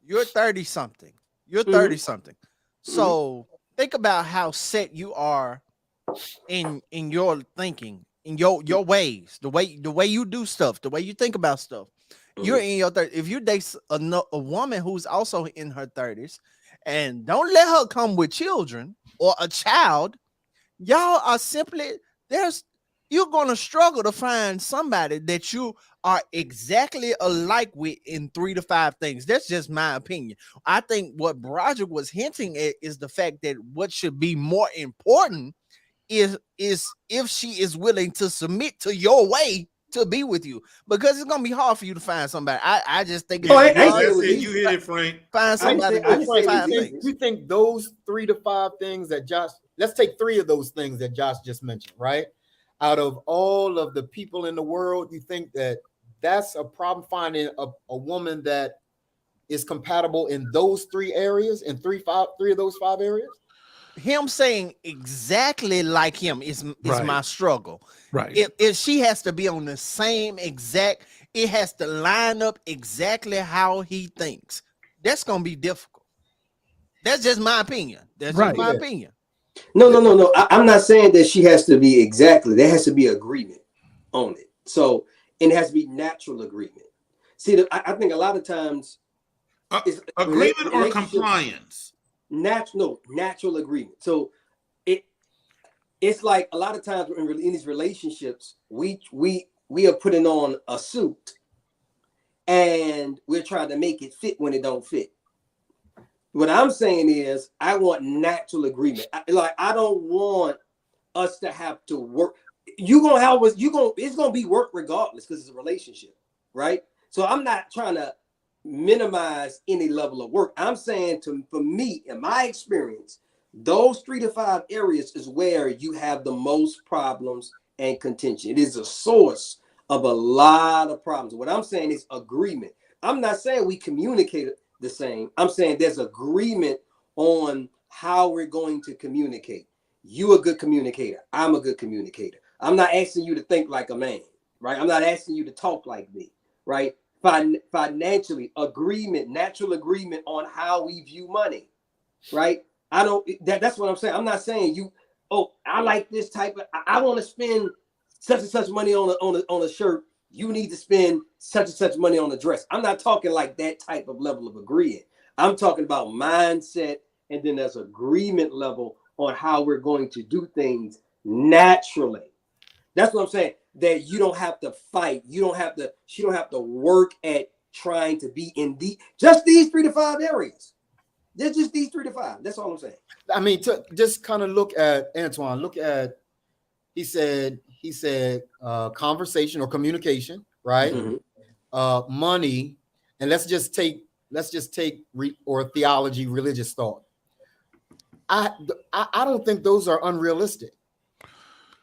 you're 30 something. You're 30 something. So think about how set you are in your thinking, in your ways, the way you do stuff, the way you think about stuff. You're in your 30s. If you date a woman who's also in her 30s, and don't let her come with children or a child, y'all are simply you're gonna struggle to find somebody that you are exactly alike with in 3 to 5 things. That's just my opinion. I think what Broderick was hinting at is the fact that what should be more important is if she is willing to submit to your way to be with you, because it's gonna be hard for you to find somebody. I just think You hit it, Frank. Find somebody. You think those 3 to 5 things that Josh? Let's take 3 of those things that Josh just mentioned. Right, out of all of the people in the world, you think that that's a problem finding a woman that is compatible in those 3 areas, in 3 of those 5 areas? Him saying exactly like him is my struggle. Right. If she has to be on the same exact, it has to line up exactly how he thinks. That's gonna be difficult. That's just my opinion. That's just my opinion. No. I'm not saying that she has to be exactly. There has to be agreement on it. So it has to be natural agreement. See, I think a lot of times agreement or compliance. Natural agreement. So it's like a lot of times in these relationships, we are putting on a suit and we're trying to make it fit when it don't fit. What I'm saying is I want natural agreement. I don't want us to have to work. It's gonna be work regardless because it's a relationship, right? So I'm not trying to minimize any level of work. I'm saying for me, in my experience, those 3 to 5 areas is where you have the most problems and contention. It is a source of a lot of problems. What I'm saying is agreement. I'm not saying we communicate the same. I'm saying there's agreement on how we're going to communicate. You a good communicator. I'm a good communicator. I'm not asking you to think like a man, right? I'm not asking you to talk like me, right? Financially, agreement, natural agreement on how we view money, right? That's what I'm saying. I'm not saying I like this type of, I want to spend such and such money on a shirt. You need to spend such and such money on a dress. I'm not talking like that type of level of agreeing. I'm talking about mindset, and then there's agreement level on how we're going to do things naturally. That's what I'm saying. That you don't have to fight. She don't have to work at trying to be in just these 3 to 5 areas. Just these 3 to 5. That's all I'm saying. I mean, to just kind of look at Antoine, look at he said conversation or communication, right? Money, and let's just take or theology, religious thought. I don't think those are unrealistic.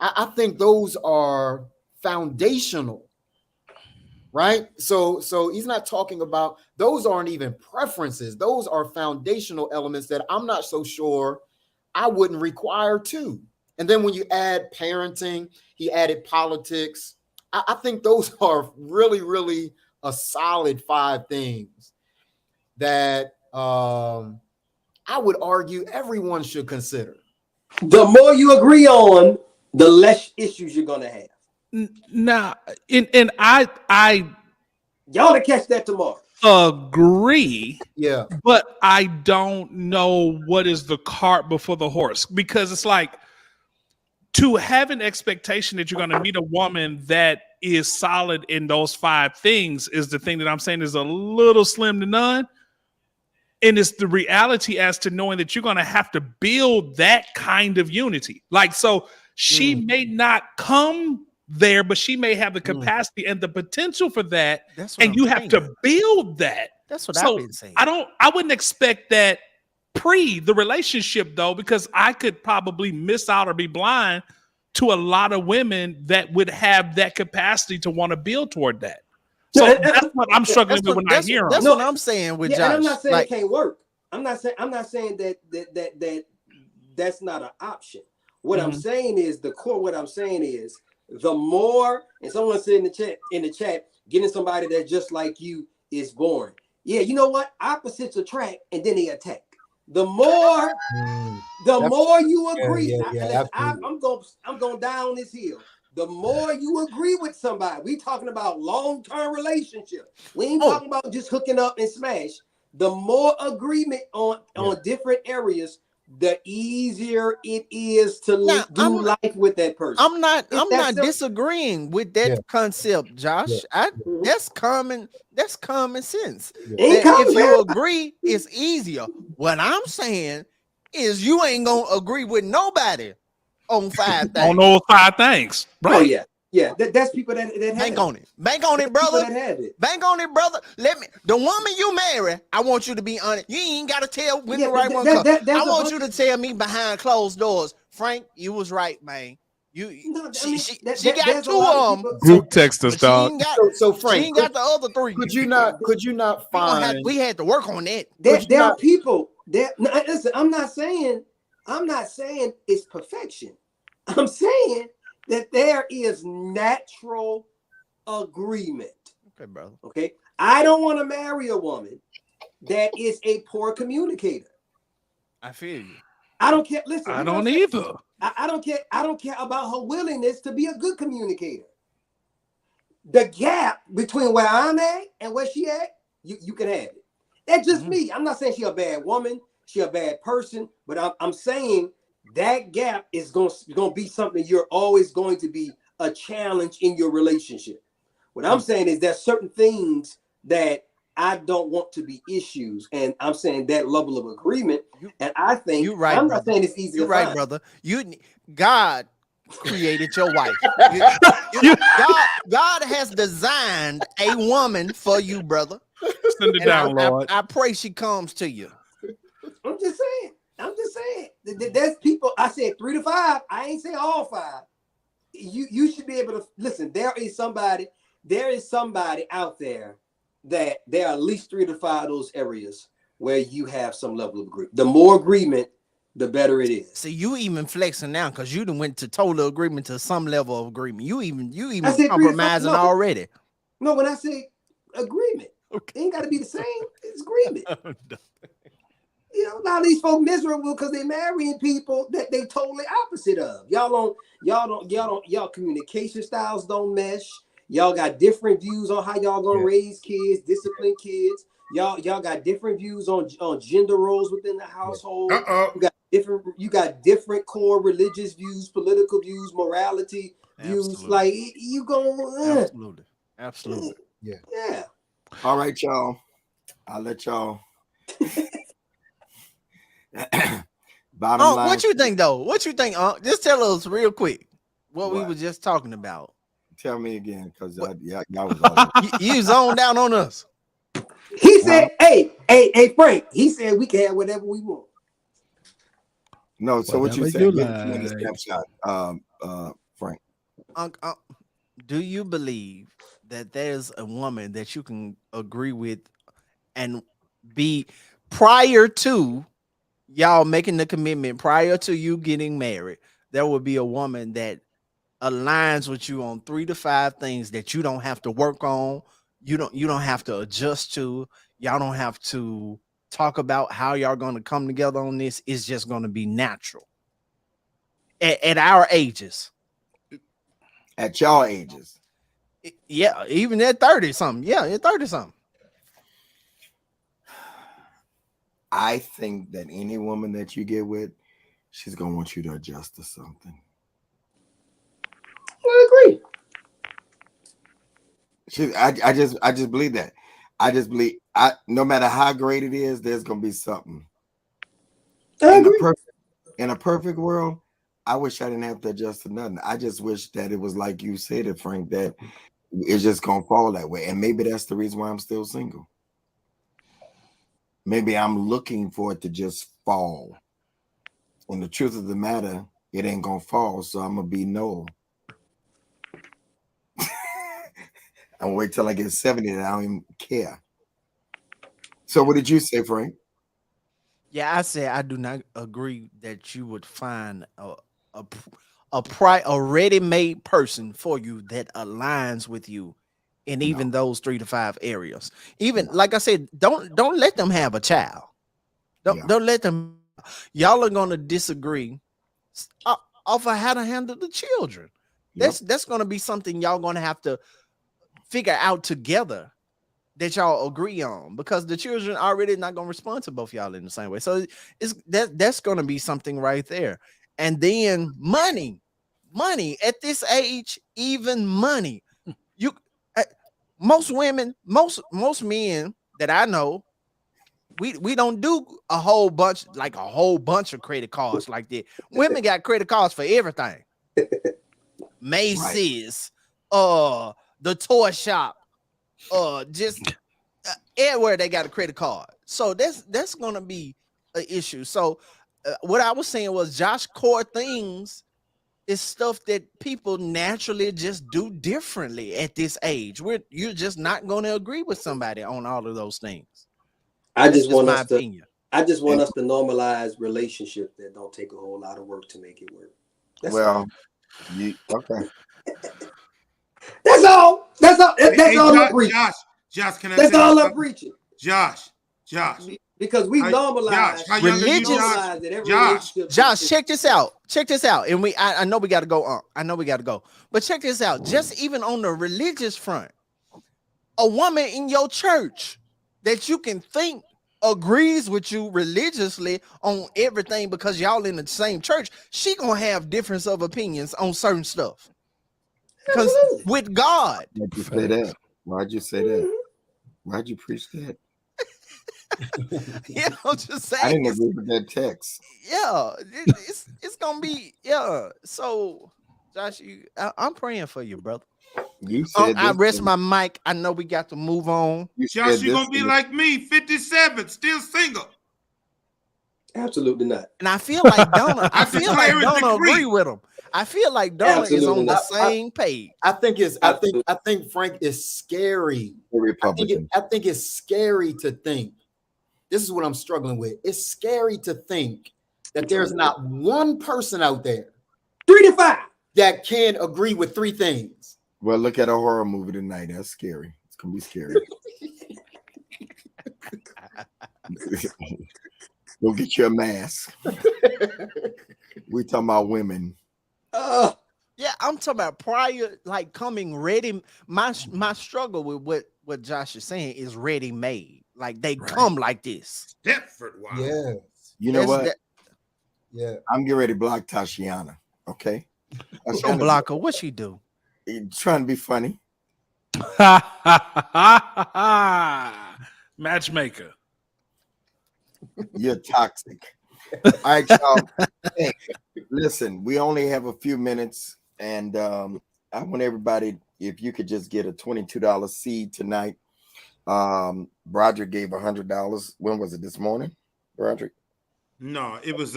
I think those are foundational, right? So he's not talking about, those aren't even preferences. Those are foundational elements that I'm not so sure I wouldn't require too. And then when you add parenting, he added politics. I think those are really, really a solid 5 things that I would argue everyone should consider. The more you agree on, the less issues you're gonna have. Now, and I Y'all to catch that tomorrow. agree. Yeah. But I don't know what is the cart before the horse, because it's like, to have an expectation that you're going to meet a woman that is solid in those 5 things is the thing that I'm saying is a little slim to none. And it's the reality as to knowing that you're going to have to build that kind of unity. Like, so she may not come there, but she may have the capacity and the potential for that. And you have to build that. That's what I've been saying. I wouldn't expect that pre the relationship though, because I could probably miss out or be blind to a lot of women that would have that capacity to want to build toward that. So that's what I'm struggling with when I hear them. That's what I'm saying with Josh. And I'm not saying it can't work. I'm not saying that that's not an option. What I'm saying is the core. What I'm saying is the more, and someone said in the chat, getting somebody that's just like you is boring. Yeah, you know what? Opposites attract, and then they attack. The more, more you agree. I'm going down this hill. The more you agree with somebody, we talking about long-term relationship. We ain't talking about just hooking up and smash. The more agreement on different areas, the easier it is to do life with that person. I'm not disagreeing with that concept, Josh. That's common sense. If you agree, it's easier. What I'm saying is you ain't gonna agree with nobody on 5 things. On those 5 things, right? Oh yeah. That's people that bank on it. Bank on it, brother. Bank on it, brother. The woman you marry, I want you to be honest. You ain't gotta tell when the right one comes. I want you to tell me behind closed doors, Frank, you was right, man. She got 2 of them. Group text us, dog. So Frank, she ain't got the other 3. Could you not find? We had to work on that. There are people that listen. I'm not saying it's perfection. I'm saying that there is natural agreement. Okay, brother. Okay. I don't want to marry a woman that is a poor communicator. I feel you. I don't care. Listen, I don't either. I don't care. I don't care about her willingness to be a good communicator. The gap between where I'm at and where she at, you can have it. That's just me. I'm not saying she's a bad woman, she's a bad person, but I'm saying that gap is going to be something you're always going to be a challenge in your relationship. What I'm saying is there's certain things that I don't want to be issues, and I'm saying that level of agreement. And I think you're right. I'm not saying it's easy. You're to right, find. brother. God created your wife. God has designed a woman for you, brother. Send it down, Lord. I pray she comes to you. I'm just saying. There's people. I said 3 to 5. I ain't say all 5. You should be able to listen. There is somebody out there that there are at least 3 to 5 of those areas where you have some level of agreement. The more agreement, the better it is. See, you even flexing now because you done went to total agreement to some level of agreement. You even compromising already. No, when I say agreement, it ain't got to be the same. It's agreement. You know, a lot of these folks miserable because they're marrying people that they totally opposite of. Y'all communication styles don't mesh. Y'all got different views on how y'all gonna raise kids, discipline kids. Y'all got different views on gender roles within the household. You got different core religious views, political views, morality views. Like you go absolutely. Yeah. All right, y'all. I'll let y'all. Bottom line. What you think though? What you think? Just tell us real quick. what we What? were just talking about. Tell me again, because What? y'all was all You zoned down on us. He said, hey, Frank. He said we can have whatever we want. no. So what you Whatever saying? you Give me the like. snapshot, Frank. Do you believe that there's a woman that you can agree with and be prior to y'all making the commitment, prior to you getting married, there will be a woman that aligns with you on 3 to 5 things that you don't have to work on, you don't have to adjust to, y'all don't have to talk about how y'all going to come together on this. It's just going to be natural at our ages. At y'all ages, Yeah, even at 30 something. Yeah, at 30 something. I think that any woman that you get with, she's gonna want you to adjust to something. I agree. I just believe that. I just believe no matter how great it is, there's gonna be something. I agree. In a perfect world, I wish I didn't have to adjust to nothing. I just wish that it was like you said it, Frank, that it's just gonna fall that way. And maybe that's the reason why I'm still single. Maybe I'm looking for it to just fall. And the truth of the matter, it ain't gonna fall, so I'm gonna be no. I'm gonna wait till I get 70 and I don't even care. So what did you say, Frank? Yeah, I said I do not agree that you would find a ready-made person for you that aligns with you in even those 3 to 5 areas. Even like I said, don't let them have a child. Don't let them. Y'all are gonna disagree off of how to handle the children. That's gonna be something y'all gonna have to figure out together that y'all agree on, because the children already not gonna respond to both y'all in the same way. So that's gonna be something right there. And then money at this age, even money. You most women, most men that I know, we don't do a whole bunch of credit cards like that. Women got credit cards for everything. Macy's, the toy shop, just everywhere they got a credit card. So that's gonna be an issue. So what I was saying was Josh core things is stuff that people naturally just do differently at this age. You're just not going to agree with somebody on all of those things. I just want us to normalize relationships that don't take a whole lot of work to make it work. That's all. Okay. That's all. That's all. That's all I'm preaching. Josh, can I? That's all I'm preaching. Josh. Because we normalize. Josh, check this out. And I know we got to go on. But check this out. Just even on the religious front, a woman in your church that you can think agrees with you religiously on everything because y'all in the same church, she gonna have difference of opinions on certain stuff. Because with God. Why'd you say that? Why'd you say that? Why'd you preach that? Yeah, I'm just saying. I didn't agree with that text. Yeah, it's gonna be So, Josh, I'm praying for you, brother. You said I rest my mic. I know we got to move on. Josh, you're gonna be like me, 57, still single. Absolutely not. And I feel like Donna. I feel like Donna agree with him. I feel like Donna is on the same page. I think Frank is scary. Republican. I think it's scary to think. This is what I'm struggling with. It's scary to think that there's not one person out there 3 to 5 that can agree with 3 things. Well, look at a horror movie tonight. That's scary. It's gonna be scary. Go get your mask. We talking about women. Yeah, I'm talking about prior, like coming ready. My struggle with what Josh is saying is ready made. Like they come like this. Stepford wives. Yeah. You know what? Yeah. I'm getting ready to block Tashiana. Okay. Don't block her. What she do? Trying to be funny. Matchmaker. You're toxic. All right, y'all. Hey, listen, we only have a few minutes, And I want everybody, if you could just get a $22 seed tonight. Broderick gave $100. When was it? This morning, Broderick? No, it was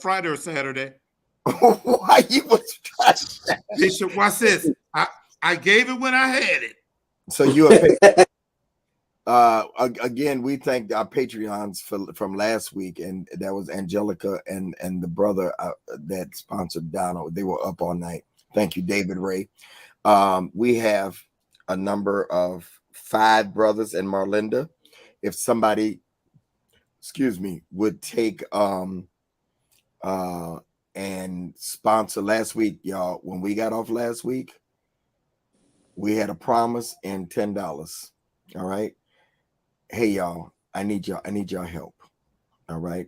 Friday or Saturday. Why you was trying? Bishop, watch this. I gave it when I had it. So you again, we thank our Patreons from last week, and that was Angelica and the brother that sponsored Donald. They were up all night. Thank you, David Ray. We have a number of 5 brothers and Marlinda. If somebody, would take and sponsor last week, y'all. When we got off last week, we had a promise and $10. All right. Hey y'all, I need y'all help. All right.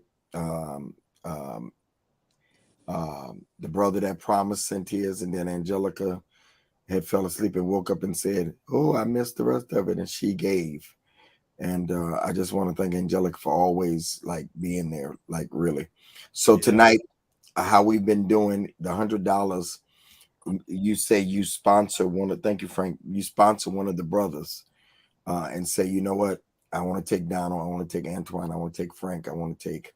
The brother that promised sent his, and then Angelica had fell asleep and woke up and said, "Oh, I missed the rest of it," and she gave. And I just want to thank Angelica for always like being there, like really. So tonight, how we've been doing the $100. You say you sponsor one of. Thank you, Frank. You sponsor one of the brothers, and say, you know what? I want to take Donald. I want to take Antoine. I want to take Frank. I want to take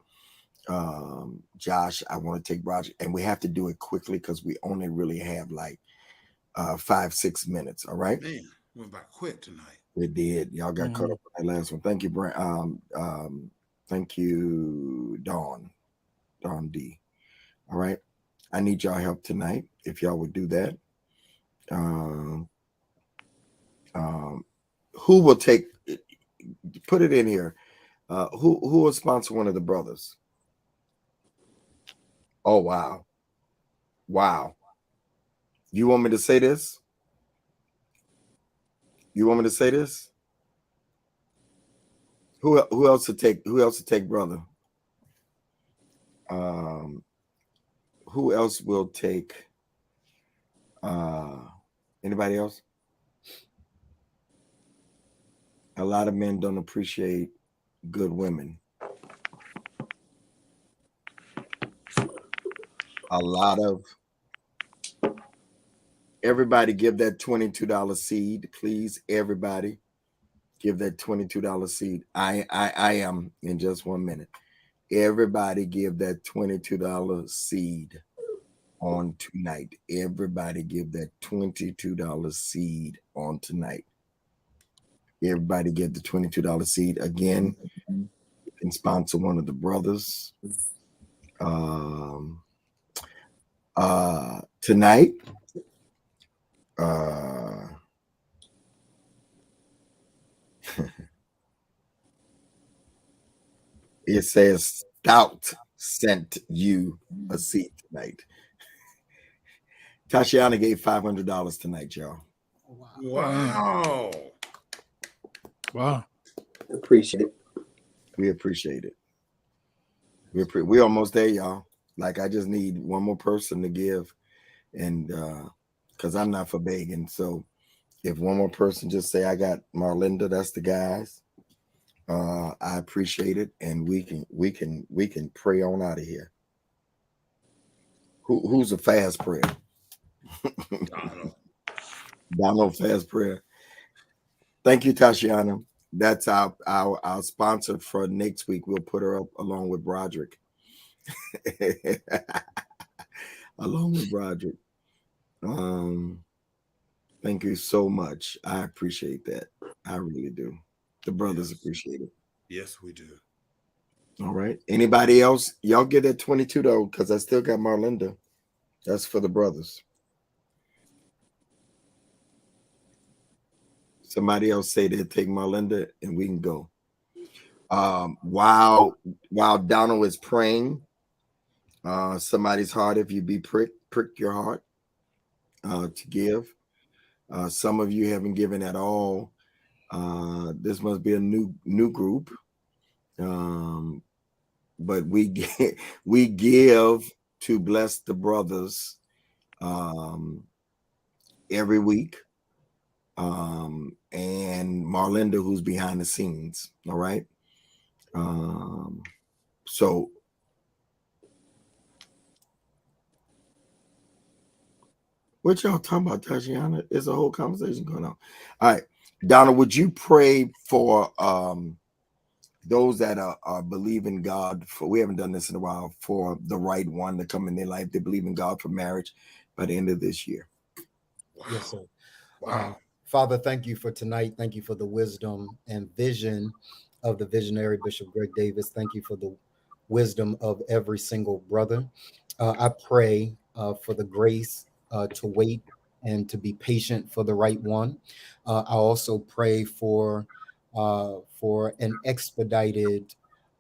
Josh. I want to take Roger. And we have to do it quickly because we only really have like 5-6 minutes. All right. Man, went by quick tonight. It did. Y'all got caught up on that last one. Thank you, Brent. Thank you, Dawn D. All right. I need y'all help tonight. If y'all would do that. Who will take? Put it in here. Who will sponsor one of the brothers? Oh wow. You want me to say this? Who else to take? Who else to take, brother? Who else will take? Anybody else? A lot of men don't appreciate good women. A lot of everybody give that $22 seed, please. Everybody give that $22 seed. I am in just 1 minute. Everybody give that $22 seed on tonight. Everybody give that $22 seed on tonight. Everybody get the $22 seed. Again, you can sponsor one of the brothers. Tonight, it says Stout sent you a seed tonight. Tashiana gave $500 tonight, y'all. Wow. Appreciate it. We appreciate it. We're almost there, y'all. Like, I just need one more person to give, and because I'm not for begging. So if one more person just say, I got Marlinda, that's the guys. I appreciate it, and we can pray on out of here. Who's a fast prayer? Donald fast prayer. Thank you, Tashiana. That's our sponsor for next week. We'll put her up along with Broderick. Along with Broderick. Thank you so much. I appreciate that. I really do. The brothers appreciate it. Yes, we do. All right. Anybody else? Y'all get that 22 though, because I still got Marlinda. That's for the brothers. Somebody else say they'll take Marlinda and we can go. While Donald is praying, somebody's heart, if you be prick your heart to give. Some of you haven't given at all. This must be a new group. But we give to bless the brothers every week. And Marlinda, who's behind the scenes. All right. So What y'all talking about, Tatiana? There's a whole conversation going on. All right, Donna, would you pray for those that are believing God for? We haven't done this in a while, for the right one to come in their life. They believe in God for marriage by the end of this year. Yes, sir. Wow. Father, thank you for tonight. Thank you for the wisdom and vision of the visionary Bishop Greg Davis. Thank you for the wisdom of every single brother. I pray for the grace to wait and to be patient for the right one. I also pray for an expedited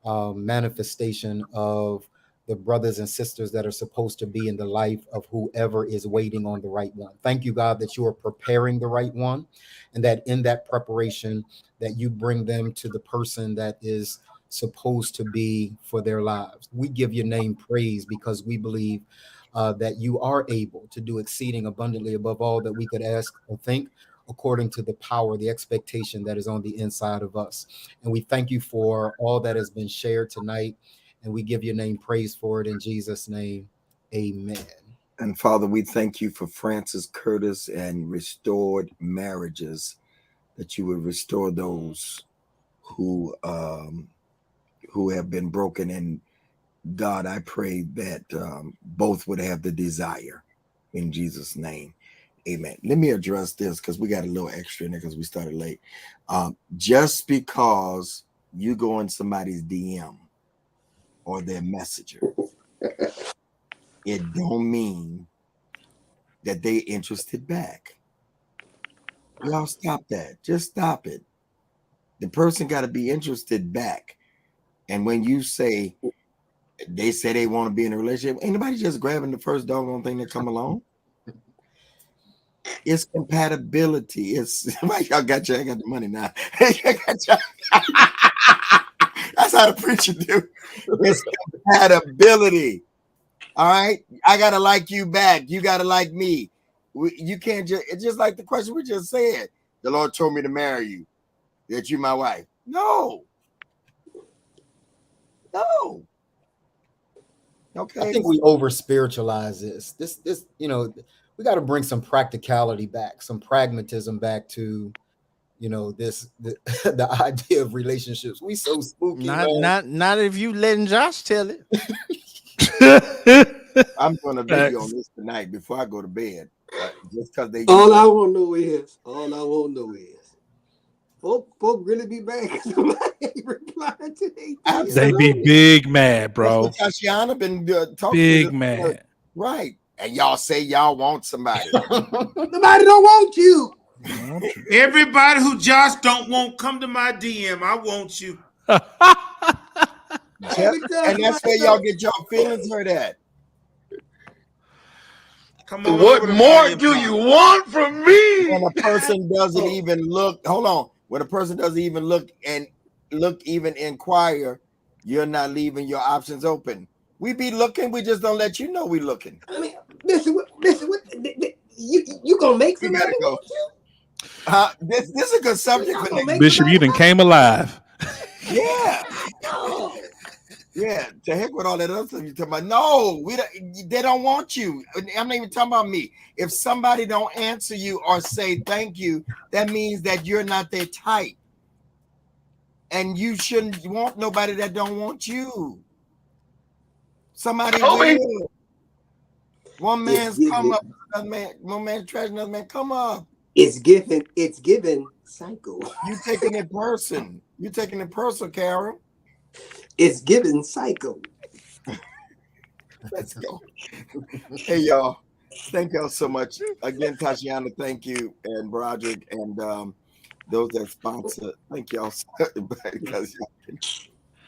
manifestation of the brothers and sisters that are supposed to be in the life of whoever is waiting on the right one. Thank you, God, that you are preparing the right one, and that in that preparation that you bring them to the person that is supposed to be for their lives. We give your name praise because we believe that you are able to do exceeding abundantly above all that we could ask or think, according to the power, the expectation that is on the inside of us. And we thank you for all that has been shared tonight. And we give your name praise for it in Jesus' name. Amen. And Father, we thank you for Francis Curtis and restored marriages, that you would restore those who have been broken. And God, I pray that both would have the desire in Jesus' name. Amen. Let me address this because we got a little extra in there because we started late. Just because you go in somebody's DM or their messenger, it don't mean that they interested back. Y'all stop that. Just stop it. The person got to be interested back. And when you say they say they want to be in a relationship, ain't nobody just grabbing the first doggone thing that come along. It's compatibility. It's y'all got you. I got the money now. That's how the preacher do. It's compatibility. All right. I gotta like you back. You gotta like me. You can't just. It's just like the question we just said. The Lord told me to marry you. That you my wife. No. No. Okay. I think we over spiritualize this. This, we got to bring some practicality back, some pragmatism back to, the idea of relationships. We so spooky. Not if you letting Josh tell it. I'm gonna video on this tonight before I go to bed. Just because they. All I want to know is, folk really be mad because somebody replying to they be big mad, bro. Tatiana been talking big mad, right? And y'all say y'all want somebody. Nobody don't want you. Everybody who Josh don't want, come to my DM. I want you. And that's where y'all get y'all feelings hurt at. Come on. What more do you want from me? When a person doesn't even look, hold on. When a person doesn't even look and even inquire, you're not leaving your options open. We be looking, we just don't let you know we looking. I mean, listen, you gonna make somebody go. This is a good subject for next. Bishop, you done came alive. Yeah. Yeah, to heck with all that other stuff you're talking about. No, they don't want you. I'm not even talking about me. If somebody don't answer you or say thank you, that means that you're not their type. And you shouldn't want nobody that don't want you. Somebody will. One man's come up, another man, one man trash, another man come up. It's given psycho. You taking it personal. Carol. It's given psycho. Let's go. Hey, y'all. Thank y'all so much. Again, Tatiana, thank you. And Broderick and those that sponsor. Thank y'all.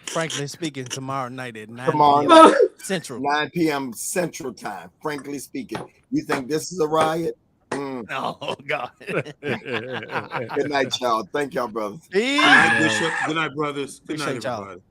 Frankly speaking, tomorrow night at 9 p.m. Central. 9 p.m. Central Time. Frankly speaking. You think this is a riot? Oh, God. Good night, y'all. Thank y'all, brothers. Good night, Bishop. Good night, brothers. Good night, Appreciate y'all. everybody.